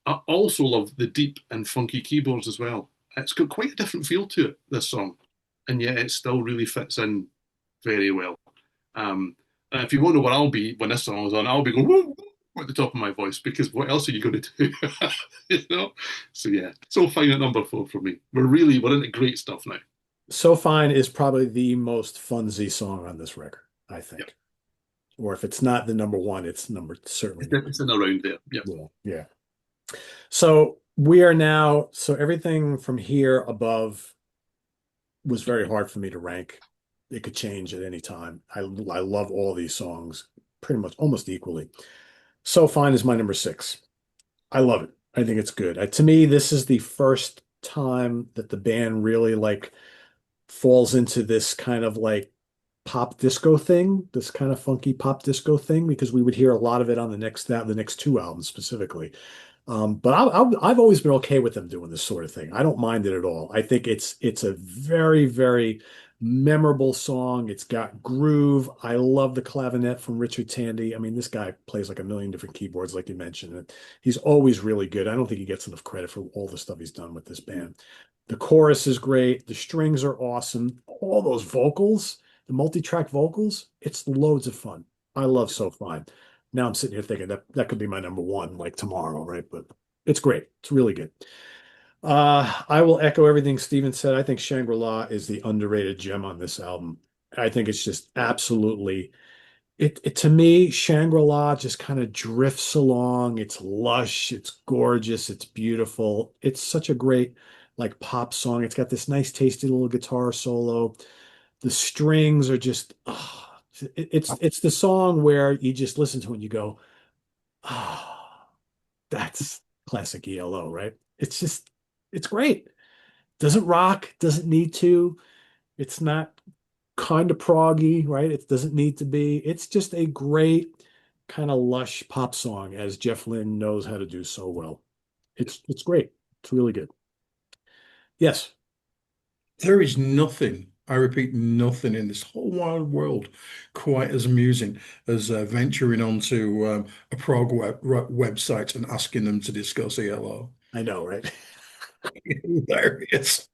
I also love the deep and funky keyboards as well. It's got quite a different feel to it, this song, and yet it still really fits in very well. And if you wonder where I'll be when this song is on, I'll be going woo, woo, at the top of my voice because what else are you going to do? You know? So yeah, so fine at number four for me. We're into great stuff now. So Fine is probably the most funsy song on this record, I Yep. think. Or if it's not the number one, it's certainly number It's in around there. Yeah. two. Yeah. So we are now, so everything from here above was very hard for me to rank. It could change at any time. I love all these songs pretty much almost equally. So Fine is my number six. I love it. I think it's good. To me, this is the first time that the band really like falls into this kind of like pop disco thing, this kind of funky pop disco thing, because we would hear a lot of it on the next two albums specifically. But I've always been okay with them doing this sort of thing. I don't mind it at all. I think it's a very, very memorable song. It's got groove. I love the clavinet from Richard Tandy. I mean, this guy plays like a million different keyboards, like you mentioned. And he's always really good. I don't think he gets enough credit for all the stuff he's done with this band. The chorus is great. The strings are awesome. All those vocals, the multi-track vocals, it's loads of fun. I love So Fine. Now I'm sitting here thinking that could be my number one like tomorrow, right? But it's great. It's really good. I will echo everything Steven said. I think Shangri-La is the underrated gem on this album. I think it's just absolutely it to me, Shangri-La just kind of drifts along. It's lush, it's gorgeous, it's beautiful. It's such a great like pop song. It's got this nice tasty little guitar solo. The strings are just it's the song where you just listen to it and you go, oh, that's classic ELO, right? It's great. Doesn't rock, doesn't need to. It's not kind of proggy, right? It doesn't need to be. It's just a great kind of lush pop song, as Jeff Lynne knows how to do so well. It's great. It's really good. Yes, There is nothing, I repeat, nothing in this whole wide world quite as amusing as venturing onto a prog website and asking them to discuss ELO. I know, right? Hilarious.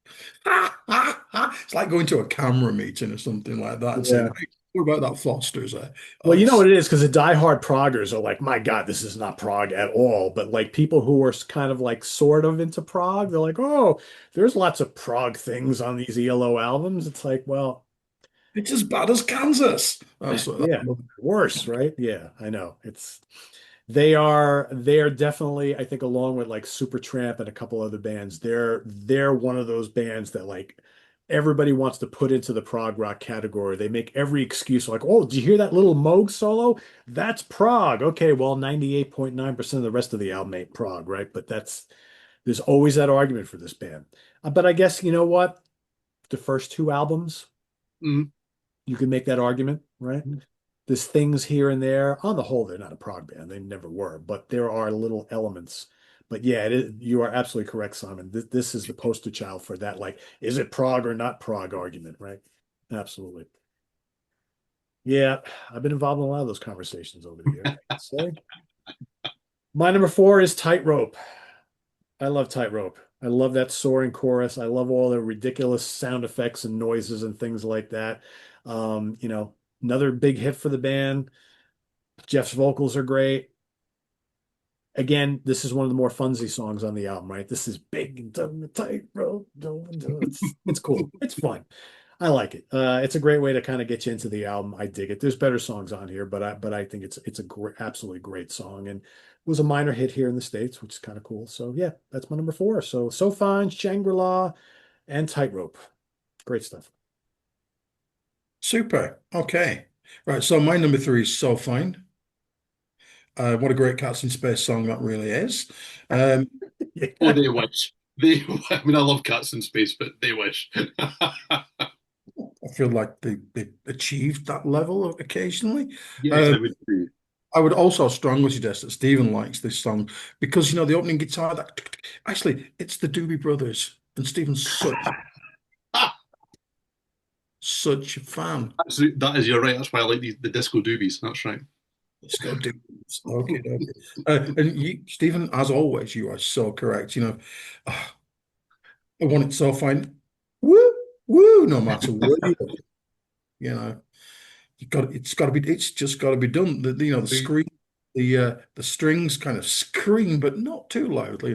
It's like going to a camera meeting or something like that and saying, Yeah. hey, what about that Foster's? Well, Oh, you know it's what it is, because the diehard proggers are like, my God, this is not prog at all. But like people who are kind of like sort of into prog, they're like, oh, there's lots of prog things on these ELO albums. It's like, well, it's as bad as Kansas. yeah, worse, right? Yeah, I know. They are definitely, I think, along with like Supertramp and a couple other bands, they're one of those bands that like everybody wants to put into the prog rock category. They make every excuse like, oh, did you hear that little Moog solo? That's prog. Okay, well, 98.9% of the rest of the album ain't prog, right? But there's always that argument for this band. But I guess you know what? The first two albums, Mm. you can make that argument, right? There's things here and there. On the whole, they're not a prog band. They never were, but there are little elements. But yeah, you are absolutely correct, Simon. This is the poster child for that. Like, is it prog or not prog argument, right? Absolutely. Yeah, I've been involved in a lot of those conversations over the years, I can say. My number four is Tightrope. I love Tightrope. I love that soaring chorus. I love all the ridiculous sound effects and noises and things like that. Another big hit for the band. Jeff's vocals are great. Again, this is one of the more funsy songs on the album, right? This is big and down the tightrope. It's cool. It's fun. I like it. It's a great way to kind of get you into the album. I dig it. There's better songs on here, but I think it's a great, absolutely great song, and it was a minor hit here in the States, which is kind of cool. So yeah, that's my number four. So Fine, Shangri-La, and Tightrope. Great stuff. Super. Okay. Right. So my number three is So Fine. What a great Cats in Space song that really is. Um, Oh, they wish. I mean, I love Cats in Space, but they wish. I feel like they achieved that level occasionally. Yes, Um, I would agree. I would also strongly suggest that Stephen likes this song because the opening guitar that actually it's the Doobie Brothers and Stephen's such a fan. That is, you're right. That's why I like the disco doobies. That's right. Let's go Doobies. Okay, okay. And Stephen, as always, you are so correct. I want it so fine. Woo, woo, no matter where you are. You know, it's just got to be done. The scream, the strings kind of scream, but not too loudly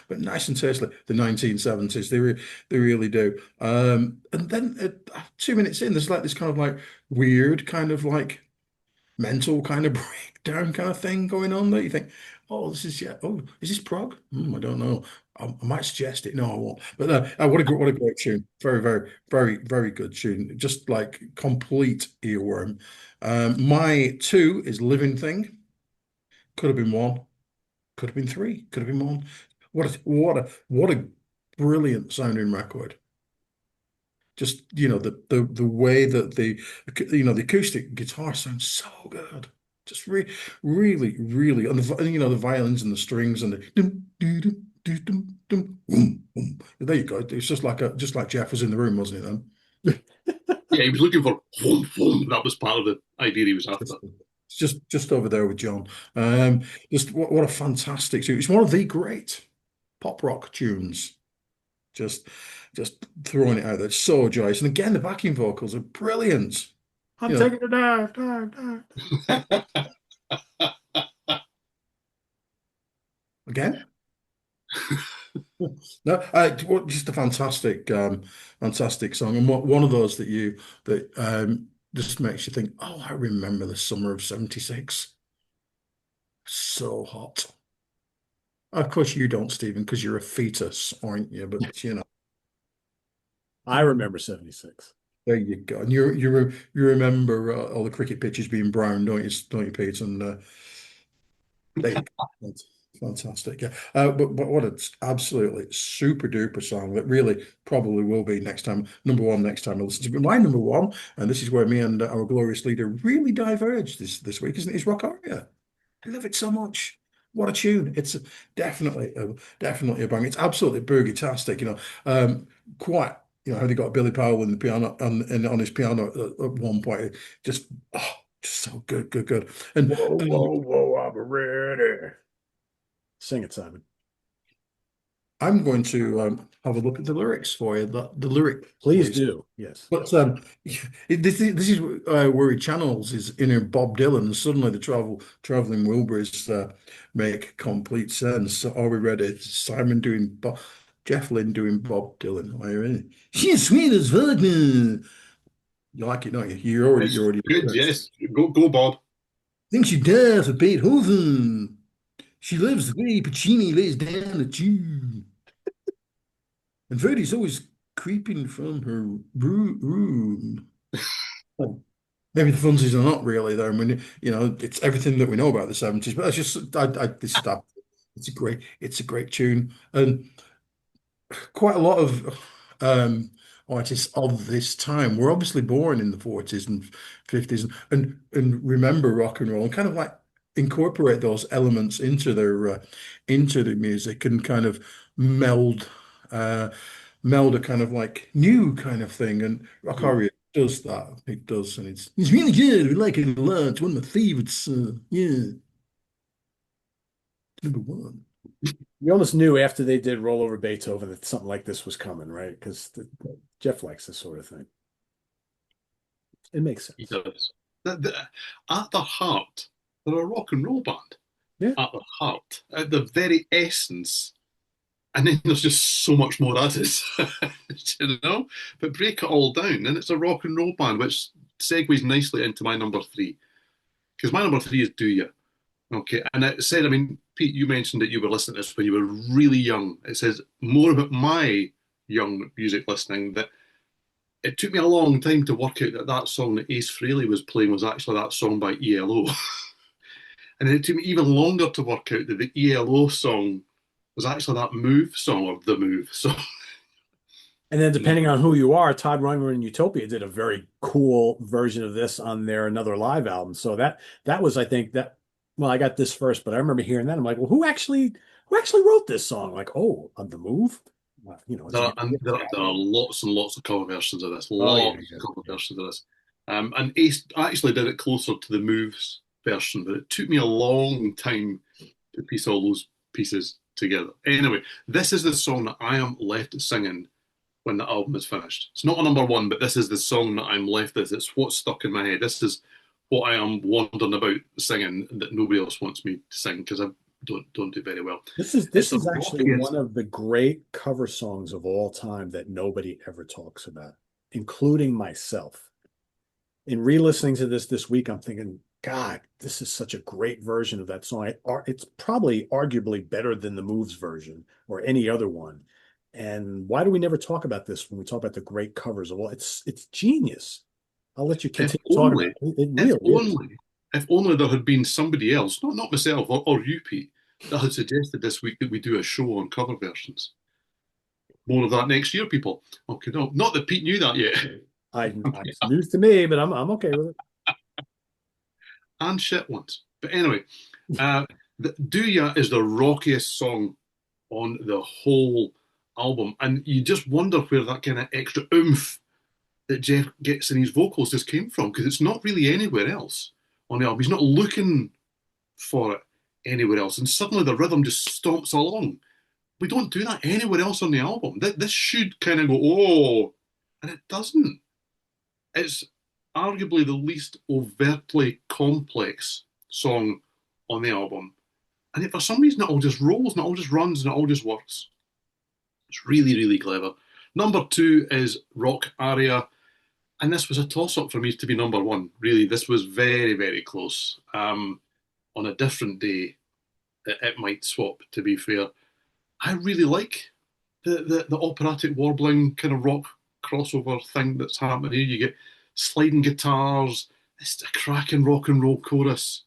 but nice and tastily. The 1970s, they really do. And then 2 minutes in, there's like this kind of like weird kind of like mental kind of breakdown kind of thing going on there. You think, oh, is this prog? I don't know. I might suggest it. No, I won't. But what a great tune. Very, very, very, very good tune. Just like complete earworm. My two is Living Thing. Could have been one. Could have been three. Could have been one. What a brilliant sounding record. Just the way that the acoustic guitar sounds so good. Just really, really, and the violins and the strings and the dum, doo, dum, doo, dum, dum, boom, boom. There you go. It's just like Jeff was in the room, wasn't it then? Yeah, he was looking for home, home. That was part of the idea he was after. It's just over there with John. Just what a fantastic tune. It's one of the great pop rock tunes. Just just throwing it out there. It's so joyous. And again, the backing vocals are brilliant. I'm You know, taking a dive, dive, dive. again. No, just a fantastic song, and one of those that just makes you think, oh, I remember the summer of '76. So hot. Of course, you don't, Stephen, because you're a fetus, aren't you? But I remember 76. there you go. And you remember all the cricket pitches being brown, don't you, Pete? And there you go. That's fantastic. Yeah. But what an absolutely super duper song that really probably will be next time, number one next time I listen to it. My number one, and this is where me and our glorious leader really diverged this week, isn't it? Is Rock Aria. I love it so much. What a tune. It's definitely a bang. It's absolutely boogie-tastic, quite, how they got Billy Powell in the piano and on his piano at one point. Just, oh, just so good, good, good. And Whoa, whoa, whoa, I'm ready. Sing it, Simon. I'm going to have a look at the lyrics for you. The lyric, Please do. Yes. But this is where he channels his inner Bob Dylan. And suddenly the traveling Wilburys make complete sense. So are we ready? Simon doing Jeff Lynne doing Bob Dylan. Are you ready? She's sweet as fuck. You like it, don't you? You're already Good, yes. Go, Bob. think she died for Beethoven. She lives the way Puccini lays down the tune. And Verdi's always creeping from her room. Oh, maybe the funsies are not really there. I mean, it's everything that we know about the 70s, but that's just this is that. It's a great tune. And quite a lot of artists of this time were obviously born in the 40s and 50s and remember rock and roll and kind of like incorporate those elements into the music and kind of meld uh, meld a kind of like new kind of thing. And Rock Mhm. Aria does that. It does, and it's really good. We like it a lot. It's one of my favorites. Yeah, #1. You almost knew after they did Roll Over Beethoven that something like this was coming, right? Because Jeff likes this sort of thing. It makes He sense. does. At their heart, they're a rock and roll band. Yeah. At their heart, at the very essence. And then there's just so much more added, you know. But break it all down, and it's a rock and roll band, which segues nicely into my number three. Because my number three is Do Ya. Okay, and it said, I mean, Pete, you mentioned that you were listening to this when you were really young. It says more about my young music listening that it took me a long time to work out that that song that Ace Frehley was playing was actually that song by ELO. And then it took me even longer to work out that the ELO song was actually that Move song or the Move song. And then And depending on who you are, Todd Rundgren and Utopia did a very cool version of this on their Another Live album. So that was, I think that, well, I got this first, but I remember hearing that. I'm like, well, who actually wrote this song? Like, oh, on the move? It's there you. are, and there are lots and lots of cover versions of this, Oh yeah, lots yeah, of cover yeah. versions of this. And Ace actually did it closer to the Moves version, but it took me a long time to piece all those pieces together. Anyway, this is the song that I am left singing when the album is finished. It's not a number one, but this is the song that I'm left with. It's what's stuck in my head. This is what I am wondering about singing that nobody else wants me to sing because I don't do very well. This is It's this the is actually rockiest. one of the great cover songs of all time that nobody ever talks about, including myself. In re-listening to this week, I'm thinking, God, this is such a great version of that song. It's probably arguably better than the Moves version or any other one. And why do we never talk about this when we talk about the great covers of all? It's genius. I'll let you If continue talking about only, it. It if really is. only, if only there had been somebody else, not myself or you, Pete, that had suggested this week that we do a show on cover versions. More of that next year, people. Okay, no, not that Pete knew that yet. It's news to me, but I'm okay with And shit ones. But anyway, uh, Do Ya is the rockiest song on the whole album. And you just wonder where that kind of extra oomph that Jeff gets in his vocals just came from, because it's not really anywhere else on the album. He's not looking for it anywhere else. And suddenly the rhythm just stomps along. We don't do that anywhere else on the album. This should kind of go, oh, and it doesn't. It's arguably the least overtly complex song on the album. And yet for some reason, it all just rolls and it all just runs and it all just works. It's really, really clever. Number two is Rock Aria. And this was a toss up for me to be number one. Really, this was very, very close. On a different day, it might swap, to be fair. I really like the operatic warbling kind of rock crossover thing that's happening here. You get sliding guitars, it's a cracking rock and roll chorus.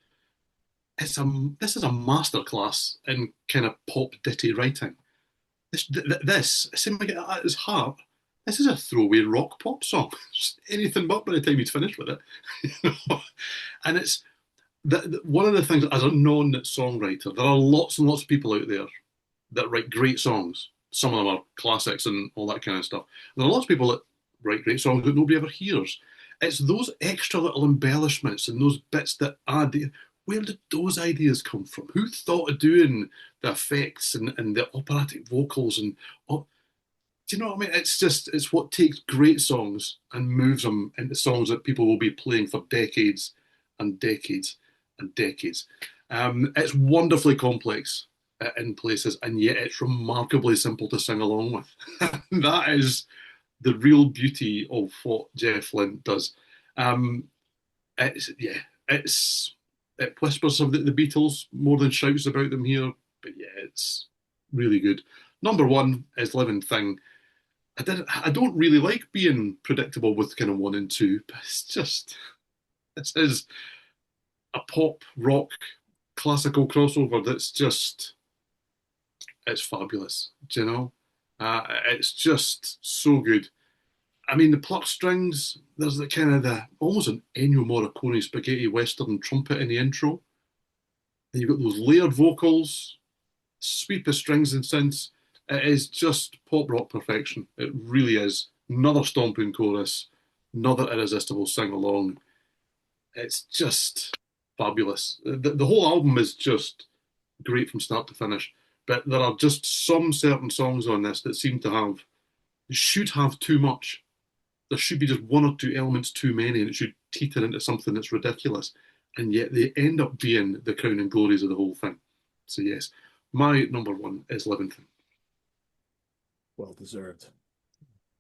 This is a masterclass in kind of pop ditty writing. This seemed like at its heart, this is a throwaway rock pop song. Just anything but by the time he's finished with it. And it's one of the things as a non-songwriter, there are lots and lots of people out there that write great songs. Some of them are classics and all that kind of stuff. There are lots of people that write great songs that nobody ever hears. It's those extra little embellishments and those bits that add. Where did those ideas come from? Who thought of doing the effects and the operatic vocals and oh, do you know what I mean? It's what takes great songs and moves them into songs that people will be playing for decades and decades and decades. It's wonderfully complex in places, and yet it's remarkably simple to sing along with. That is the real beauty of what Jeff Lynne does. Um, it's yeah, it whispers of the Beatles more than shouts about them here, but yeah, it's really good. Number one is Living Thing. I don't really like being predictable with kind of one and two, but this is a pop rock classical crossover that's just it's fabulous, do you know? It's just so good. I mean, the plucked strings, there's the kind of the almost an Ennio Morricone spaghetti western trumpet in the intro. And you've got those layered vocals, sweep of strings and synths. It is just pop rock perfection. It really is. Another stomping chorus, another irresistible sing along. It's just fabulous. The whole album is just great from start to finish. But there are just some certain songs on this that seem to have, should have too much. There should be just one or two elements too many, and it should teeter into something that's ridiculous. And yet they end up being the crown and glories of the whole thing. So, yes, my number one is Living Thing. Well deserved.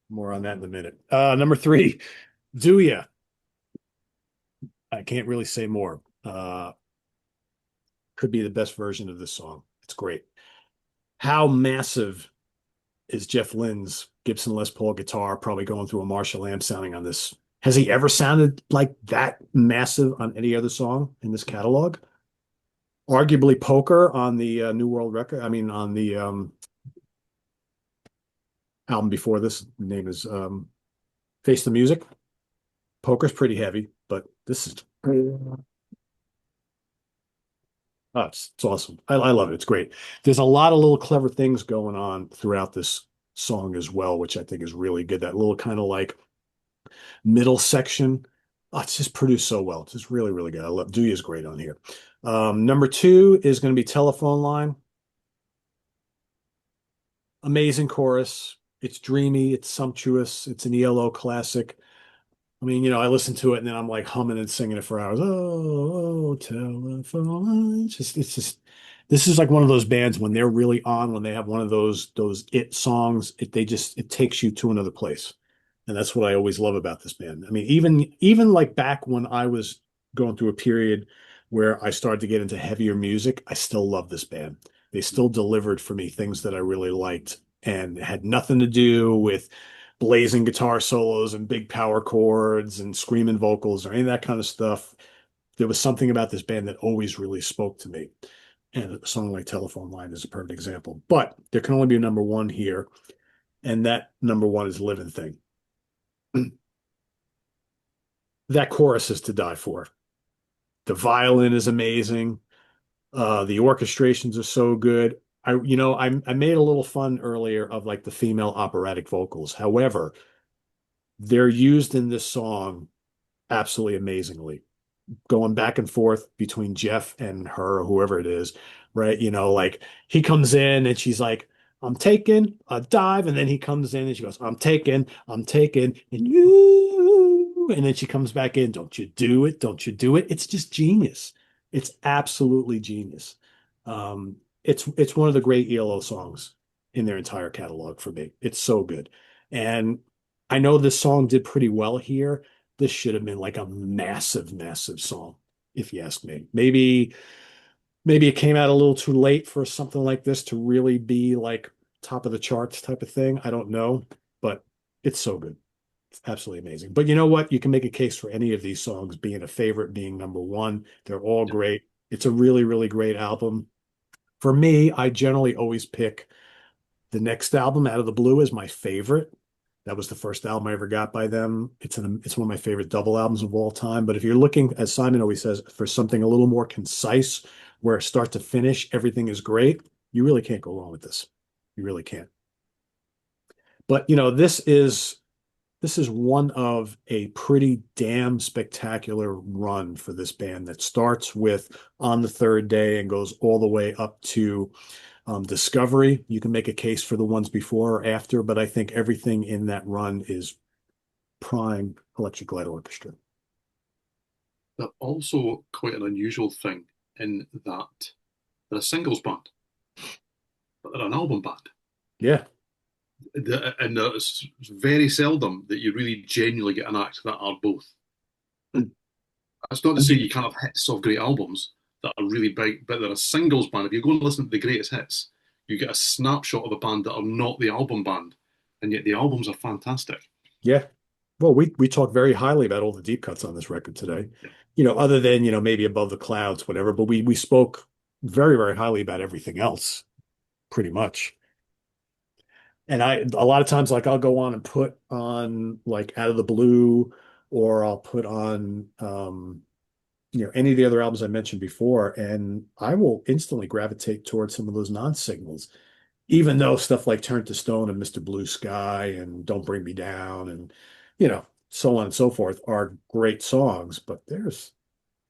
More on that in a minute. Number three, Do Ya? I can't really say more. Could be the best version of this song. It's great. How massive is Jeff Lynne's Gibson Les Paul guitar probably going through a Marshall amp sounding on this? Has he ever sounded like that massive on any other song in this catalog? Arguably Poker on the New World record. I mean, on the album before this, name is Face the Music. Poker's pretty heavy, but this is it's awesome. I love it. It's great. There's a lot of little clever things going on throughout this song as well, which I think is really good. That little kind of like middle section. Oh, it's just produced so well. It's just really, really good. I love Dewey is great on here. Number two is going to be Telephone Line. Amazing chorus. It's dreamy. It's sumptuous. It's an ELO classic. I mean, I listen to it and then I'm like humming and singing it for hours. Oh, telephone. This is like one of those bands when they're really on, when they have one of those it songs, it takes you to another place. And that's what I always love about this band. I mean, even like back when I was going through a period where I started to get into heavier music, I still love this band. They still delivered for me things that I really liked and had nothing to do with blazing guitar solos and big power chords and screaming vocals or any of that kind of stuff. There was something about this band that always really spoke to me. And a song like Telephone Line is a perfect example. But there can only be a number one here. And that number one is Living Thing. That chorus is to die for. The violin is amazing. The orchestrations are so good. I made a little fun earlier of like the female operatic vocals. However, they're used in this song absolutely amazingly, going back and forth between Jeff and her, or whoever it is, right? Like he comes in and she's like, I'm taking a dive. And then he comes in and she goes, I'm taking, and you. And then she comes back in, don't you do it? Don't you do it? It's just genius. It's absolutely genius. It's one of the great ELO songs in their entire catalog for me. It's so good. And I know this song did pretty well here. This should have been like a massive, massive song, if you ask me. Maybe it came out a little too late for something like this to really be like top of the charts type of thing. I don't know, but it's so good. It's absolutely amazing. But you know what? You can make a case for any of these songs being a favorite, being number one. They're all great. It's a really, really great album. For me, I generally always pick the next album, Out of the Blue, as my favorite. That was the first album I ever got by them. It's one of my favorite double albums of all time. But if you're looking, as Simon always says, for something a little more concise, where start to finish, everything is great, you really can't go wrong with this. You really can't. But this is one of a pretty damn spectacular run for this band that starts with On the Third Day and goes all the way up to Discovery. You can make a case for the ones before or after, but I think everything in that run is prime Electric Light Orchestra. They're also quite an unusual thing in that they're a singles band, but they're an album band. Yeah. And it's very seldom that you really genuinely get an act that are both. That's not to say you can't have hits of great albums that are really big, but they're a singles band. If you go and listen to the greatest hits, you get a snapshot of a band that are not the album band, and yet the albums are fantastic. Yeah. Well, we talked very highly about all the deep cuts on this record today. Other than, maybe Above the Clouds, whatever, but we spoke very, very highly about everything else, pretty much. And a lot of times, like I'll go on and put on like Out of the Blue, or I'll put on any of the other albums I mentioned before, and I will instantly gravitate towards some of those non-signals, even though stuff like Turn to Stone and Mr. Blue Sky and Don't Bring Me Down and so on and so forth are great songs, but there's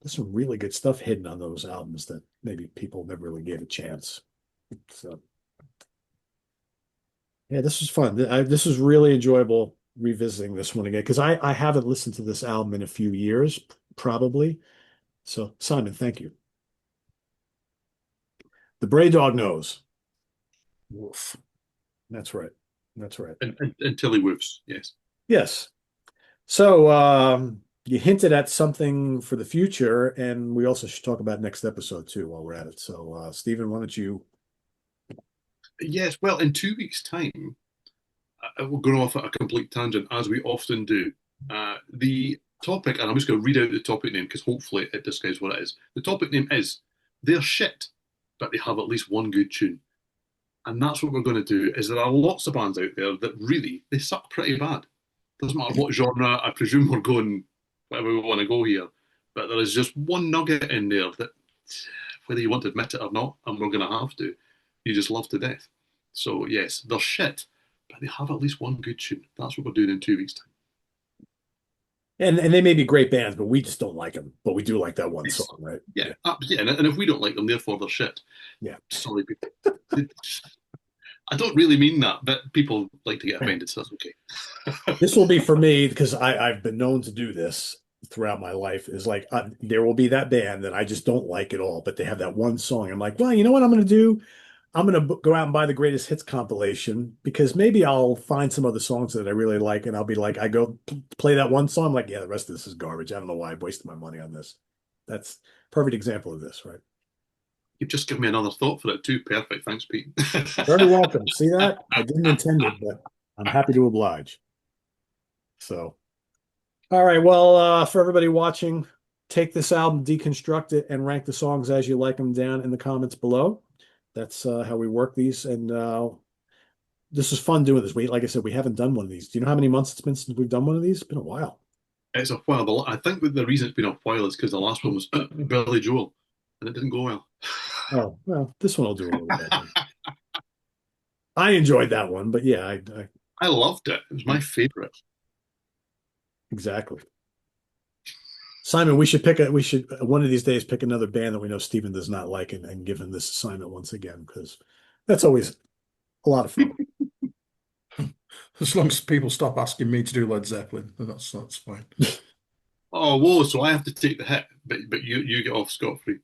some really good stuff hidden on those albums that maybe people never really gave a chance. So yeah, this was fun. This was really enjoyable revisiting this one again because I haven't listened to this album in a few years, probably. So Simon, thank you. The Bray Dog knows. Woof. That's right. That's right. And Tilly Woofs, yes. Yes. So you hinted at something for the future, and we also should talk about next episode too while we're at it. So Stephen, why don't you? Yes, well, in 2 weeks' time, we're going off at a complete tangent, as we often do. The topic, and I'm just going to read out the topic name because hopefully it describes what it is. The topic name is They're Shit, but they have at least one good tune. And that's what we're going to do, is there are lots of bands out there that really, they suck pretty bad. Doesn't matter what genre, I presume we're going wherever we want to go here, but there is just one nugget in there that, whether you want to admit it or not, and we're going to have to, you just love to death. So yes, they're shit, but they have at least one good tune. That's what we're doing in 2 weeks' time. And they may be great bands, but we just don't like them. But we do like that one song, right? Yeah. And if we don't like them, therefore they're shit. Yeah. Sorry, people. I don't really mean that, but people like to get offended, so that's okay. This will be for me because I've been known to do this throughout my life. Is like there will be that band that I just don't like at all, but they have that one song. I'm like, well, you know what I'm going to do? I'm going to go out and buy the greatest hits compilation because maybe I'll find some other songs that I really like, and I'll be like, I go play that one song, I'm like, yeah, the rest of this is garbage. I don't know why I wasted my money on this. That's a perfect example of this, right? You've just given me another thought for it too. Perfect. Thanks, Pete. Very welcome. See that? I didn't intend it, but I'm happy to oblige. So, all right. Well, for everybody watching, take this album, deconstruct it, and rank the songs as you like them down in the comments below. That's how we work these. And this is fun doing this. Like I said, we haven't done one of these. Do you know how many months it's been since we've done one of these? It's been a while. It's a while. I think the reason it's been a while is because the last one was Billy Joel, and it didn't go well. Oh, well, this one will do a little better. I enjoyed that one, but yeah, I loved it. It was my favorite. Exactly. Simon, we should one of these days pick another band that we know Steven does not like and give him this assignment once again, because that's always a lot of fun. As long as people stop asking me to do Led Zeppelin, that's fine. Oh, whoa! So I have to take the hit, but you get off scot-free.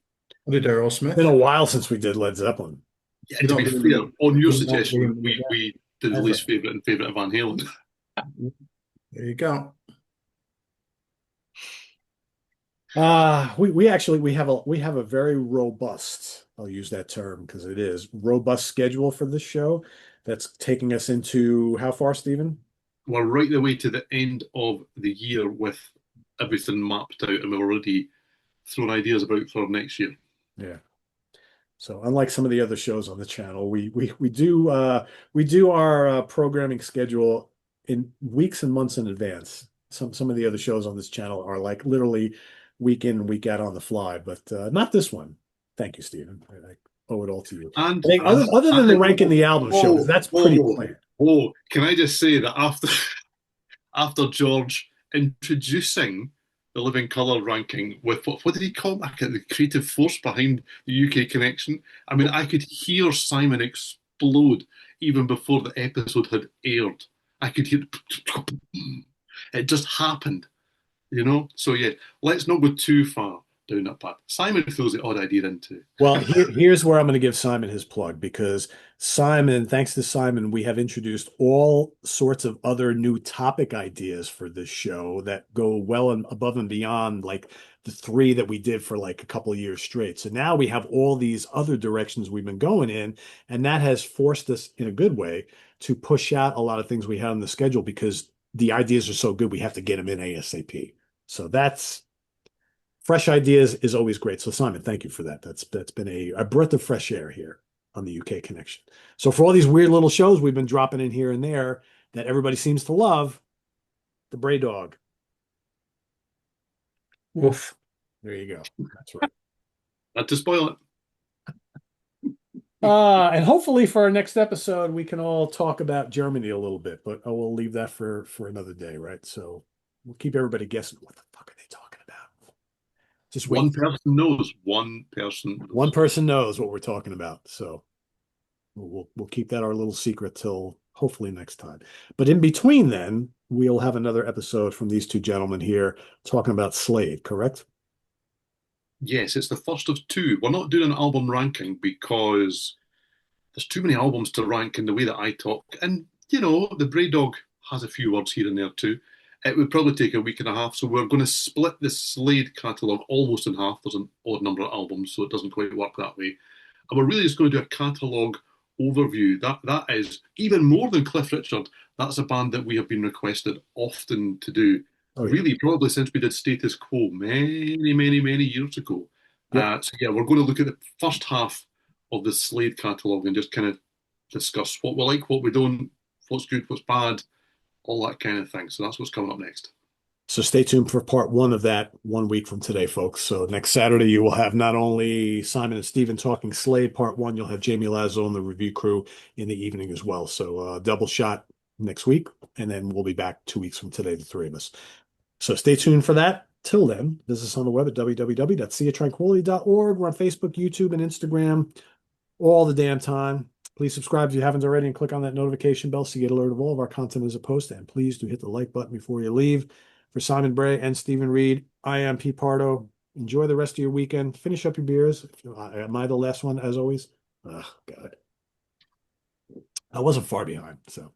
I did Aerosmith. It's been a while since we did Led Zeppelin. Yeah, to be fair, on your suggestion, we did the least favorite and favorite of Van Halen. There you go. We actually have a very robust, I'll use that term because it is robust schedule for this show that's taking us into how far, Stephen? We're right the way to the end of the year with everything mapped out, and we've already thrown ideas about for next year. Yeah. So unlike some of the other shows on the channel, we do our programming schedule in weeks and months in advance. Some of the other shows on this channel are like literally week in and week out on the fly, but not this one. Thank you, Stephen. I owe it all to you. And other than the ranking the album shows, that's pretty plain. Oh, can I just say that after George introducing the Living Colour ranking with what did he call it? The creative force behind the UK connection. I mean, I could hear Simon explode even before the episode had aired. I could hear it just happened, So yeah, let's not go too far down that path. Simon throws the odd idea into. Well, here's where I'm going to give Simon his plug, because thanks to Simon, we have introduced all sorts of other new topic ideas for this show that go well and above and beyond like the 3 that we did for like a couple of years straight. So now we have all these other directions we've been going in, and that has forced us in a good way to push out a lot of things we had on the schedule because the ideas are so good, we have to get them in ASAP. So that's fresh ideas is always great. So Simon, thank you for that. That's been a breath of fresh air here on the UK connection. So for all these weird little shows we've been dropping in here and there that everybody seems to love, the Bray Dog. Woof. There you go. That's right. Not to spoil it. And hopefully for our next episode, we can all talk about Germany a little bit, but we'll leave that for another day, right? So we'll keep everybody guessing. What the fuck are they talking about? Just wait. One person knows. One person knows. One person knows what we're talking about. So we'll keep that our little secret till hopefully next time. But in between then, we'll have another episode from these two gentlemen here talking about Slade, correct? Yes, it's the first of two. We're not doing an album ranking because there's too many albums to rank in the way that I talk. And, you know, the Bray Dog has a few words here and there too. It would probably take a week and a half. So we're going to split the Slade catalogue almost in half. There's an odd number of albums, so it doesn't quite work that way. And we're really just going to do a catalogue overview. That is even more than Cliff Richard. That's a band that we have been requested often to do. Oh, yeah. Really, probably since we did Status Quo many years ago. Yep. So yeah, we're going to look at the first half of the Slade catalogue and just kind of discuss what we like, what we don't, what's good, what's bad, all that kind of thing. So that's what's coming up next. So stay tuned for part one of that 1 week from today, folks. So next Saturday, you will have not only Simon and Steven talking Slade part one, you'll have Jamie Lazo and the review crew in the evening as well. So double shot next week, and then we'll be back 2 weeks from today, the three of us. So stay tuned for that. Till then, visit us on the web at www.seatranquility.org. We're on Facebook, YouTube, and Instagram all the damn time. Please subscribe if you haven't already and click on that notification bell so you get alert of all of our content as a post. And please do hit the like button before you leave. For Simon Bray and Steven Reid, I am Pete Pardo. Enjoy the rest of your weekend. Finish up your beers. Am I the last one, as always? Oh, God. I wasn't far behind, so.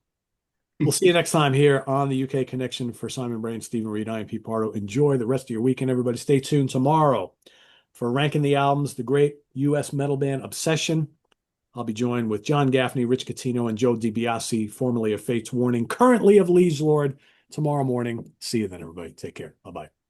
We'll see you next time here on the UK Connection. For Simon Bray and Steven Reid, I am Pete Pardo. Enjoy the rest of your weekend, everybody. Stay tuned tomorrow for Ranking the Albums, the great US metal band Obsession. I'll be joined with John Gaffney, Rich Catino, and Joe DiBiase, formerly of Fate's Warning, currently of Liege Lord, tomorrow morning. See you then, everybody. Take care. Bye-bye.